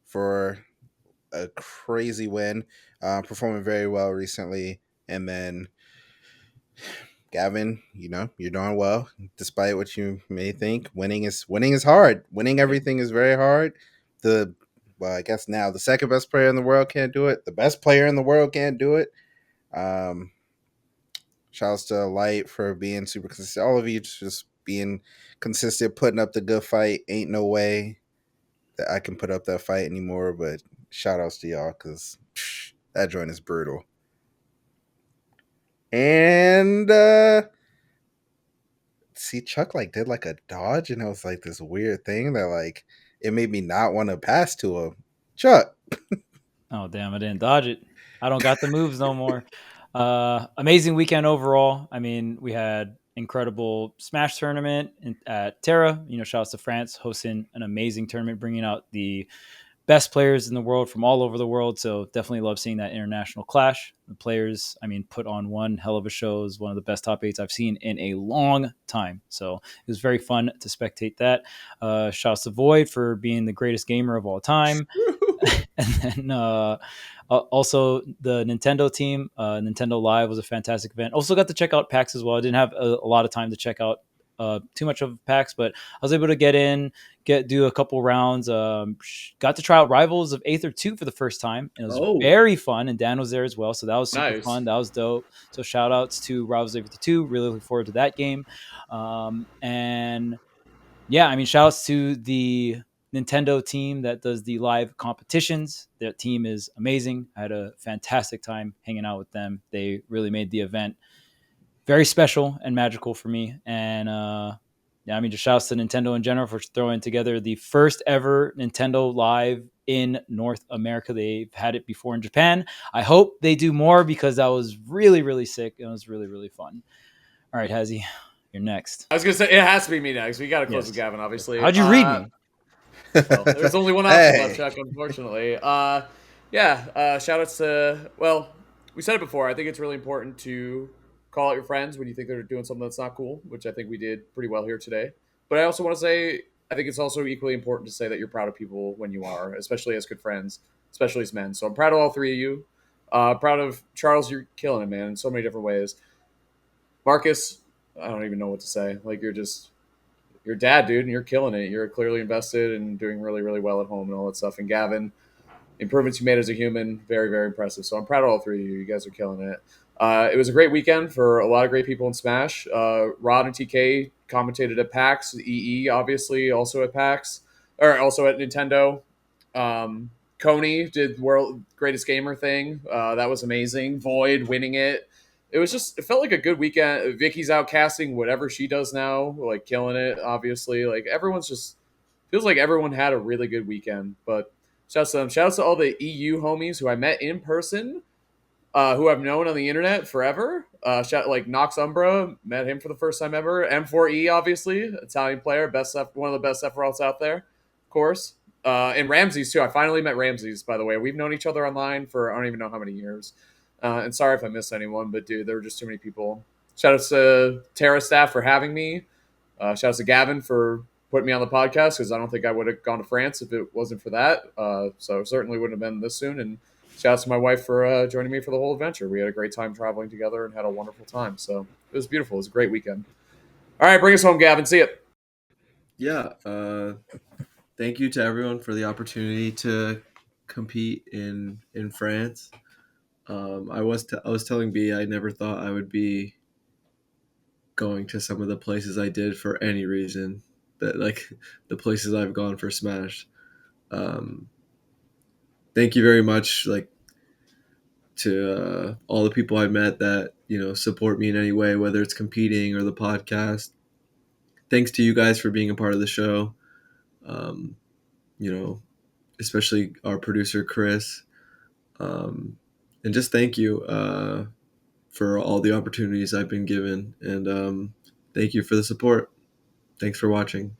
for a crazy win, performing very well recently. And then Gavin, you're doing well despite what you may think. Winning is hard. Winning everything is very hard. I guess now the second best player in the world can't do it. The best player in the world can't do it. Shouts to Light for being super consistent. All of you just being consistent, putting up the good fight. Ain't no way that I can put up that fight anymore, but shout outs to y'all because that joint is brutal. And see, Chuck did a dodge, and it was this weird thing that it made me not want to pass to him. Chuck. Oh damn, I didn't dodge it. I don't got the moves no more. Amazing weekend overall. I mean, we had incredible Smash tournament at Tera. Shouts to France hosting an amazing tournament, bringing out the best players in the world from all over the world. So definitely love seeing that international clash. The players, put on one hell of a show. It was one of the best top 8s I've seen in a long time. So it was very fun to spectate that. Shouts to Void for being the greatest gamer of all time. And then also the Nintendo team, Nintendo Live was a fantastic event. Also got to check out PAX as well. I didn't have a lot of time to check out too much of PAX, but I was able to do a couple rounds. Got to try out Rivals of Aether 2 for the first time. It was very fun, and Dan was there as well, so that was super fun. That was dope. So shout outs to Rivals of Aether 2. Really looking forward to that game. And yeah, shout outs to the Nintendo team that does the live competitions. Their team is amazing. I had a fantastic time hanging out with them. They really made the event very special and magical for me. And just shouts to Nintendo in general for throwing together the first ever Nintendo Live in North America. They've had it before in Japan. I hope they do more because that was really, really sick. It was really, really fun. All right, Hazzy, you're next. I was going to say, it has to be me next. We got to close with Gavin, obviously. How'd you read me? Well, there's only one option left, Chuck, unfortunately. Shout outs to, we said it before. I think it's really important to call out your friends when you think they're doing something that's not cool, which I think we did pretty well here today. But I also want to say, I think it's also equally important to say that you're proud of people when you are, especially as good friends, especially as men. So I'm proud of all three of you. Proud of Charles. You're killing it, man, in so many different ways. Marcus, I don't even know what to say. Like, you're dad, dude, and you're killing it. You're clearly invested and doing really, really well at home and all that stuff. And Gavin, improvements you made as a human, very, very impressive. So I'm proud of all three of you. You guys are killing it. It was a great weekend for a lot of great people in Smash. Rod and TK commentated at PAX. EE, obviously, also at PAX. Or also at Nintendo. Coney did World Greatest Gamer thing. That was amazing. Void winning it. It felt like a good weekend. Vicky's out casting whatever she does now, like killing it, obviously. Like feels like everyone had a really good weekend. But shouts to them. Shouts to all the EU homies who I met in person, who I've known on the internet forever. Like Nox Umbra, met him for the first time ever. M4E, obviously, Italian player, one of the best Sephiroths out there, of course. And Ramses too. I finally met Ramses, by the way. We've known each other online for I don't even know how many years. And sorry if I missed anyone, but dude, there were just too many people. Shout out to Tera staff for having me. Shout out to Gavin for putting me on the podcast, because I don't think I would have gone to France if it wasn't for that. So certainly wouldn't have been this soon. And shout out to my wife for joining me for the whole adventure. We had a great time traveling together and had a wonderful time. So it was beautiful. It was a great weekend. All right, bring us home, Gavin. See it. Yeah. Thank you to everyone for the opportunity to compete in France. I was telling B, I never thought I would be going to some of the places I did for any reason. That, like, the places I've gone for Smash. Thank you very much, like, to all the people I met that support me in any way, whether it's competing or the podcast. Thanks to you guys for being a part of the show. Especially our producer Chris. And just thank you for all the opportunities I've been given. And thank you for the support. Thanks for watching.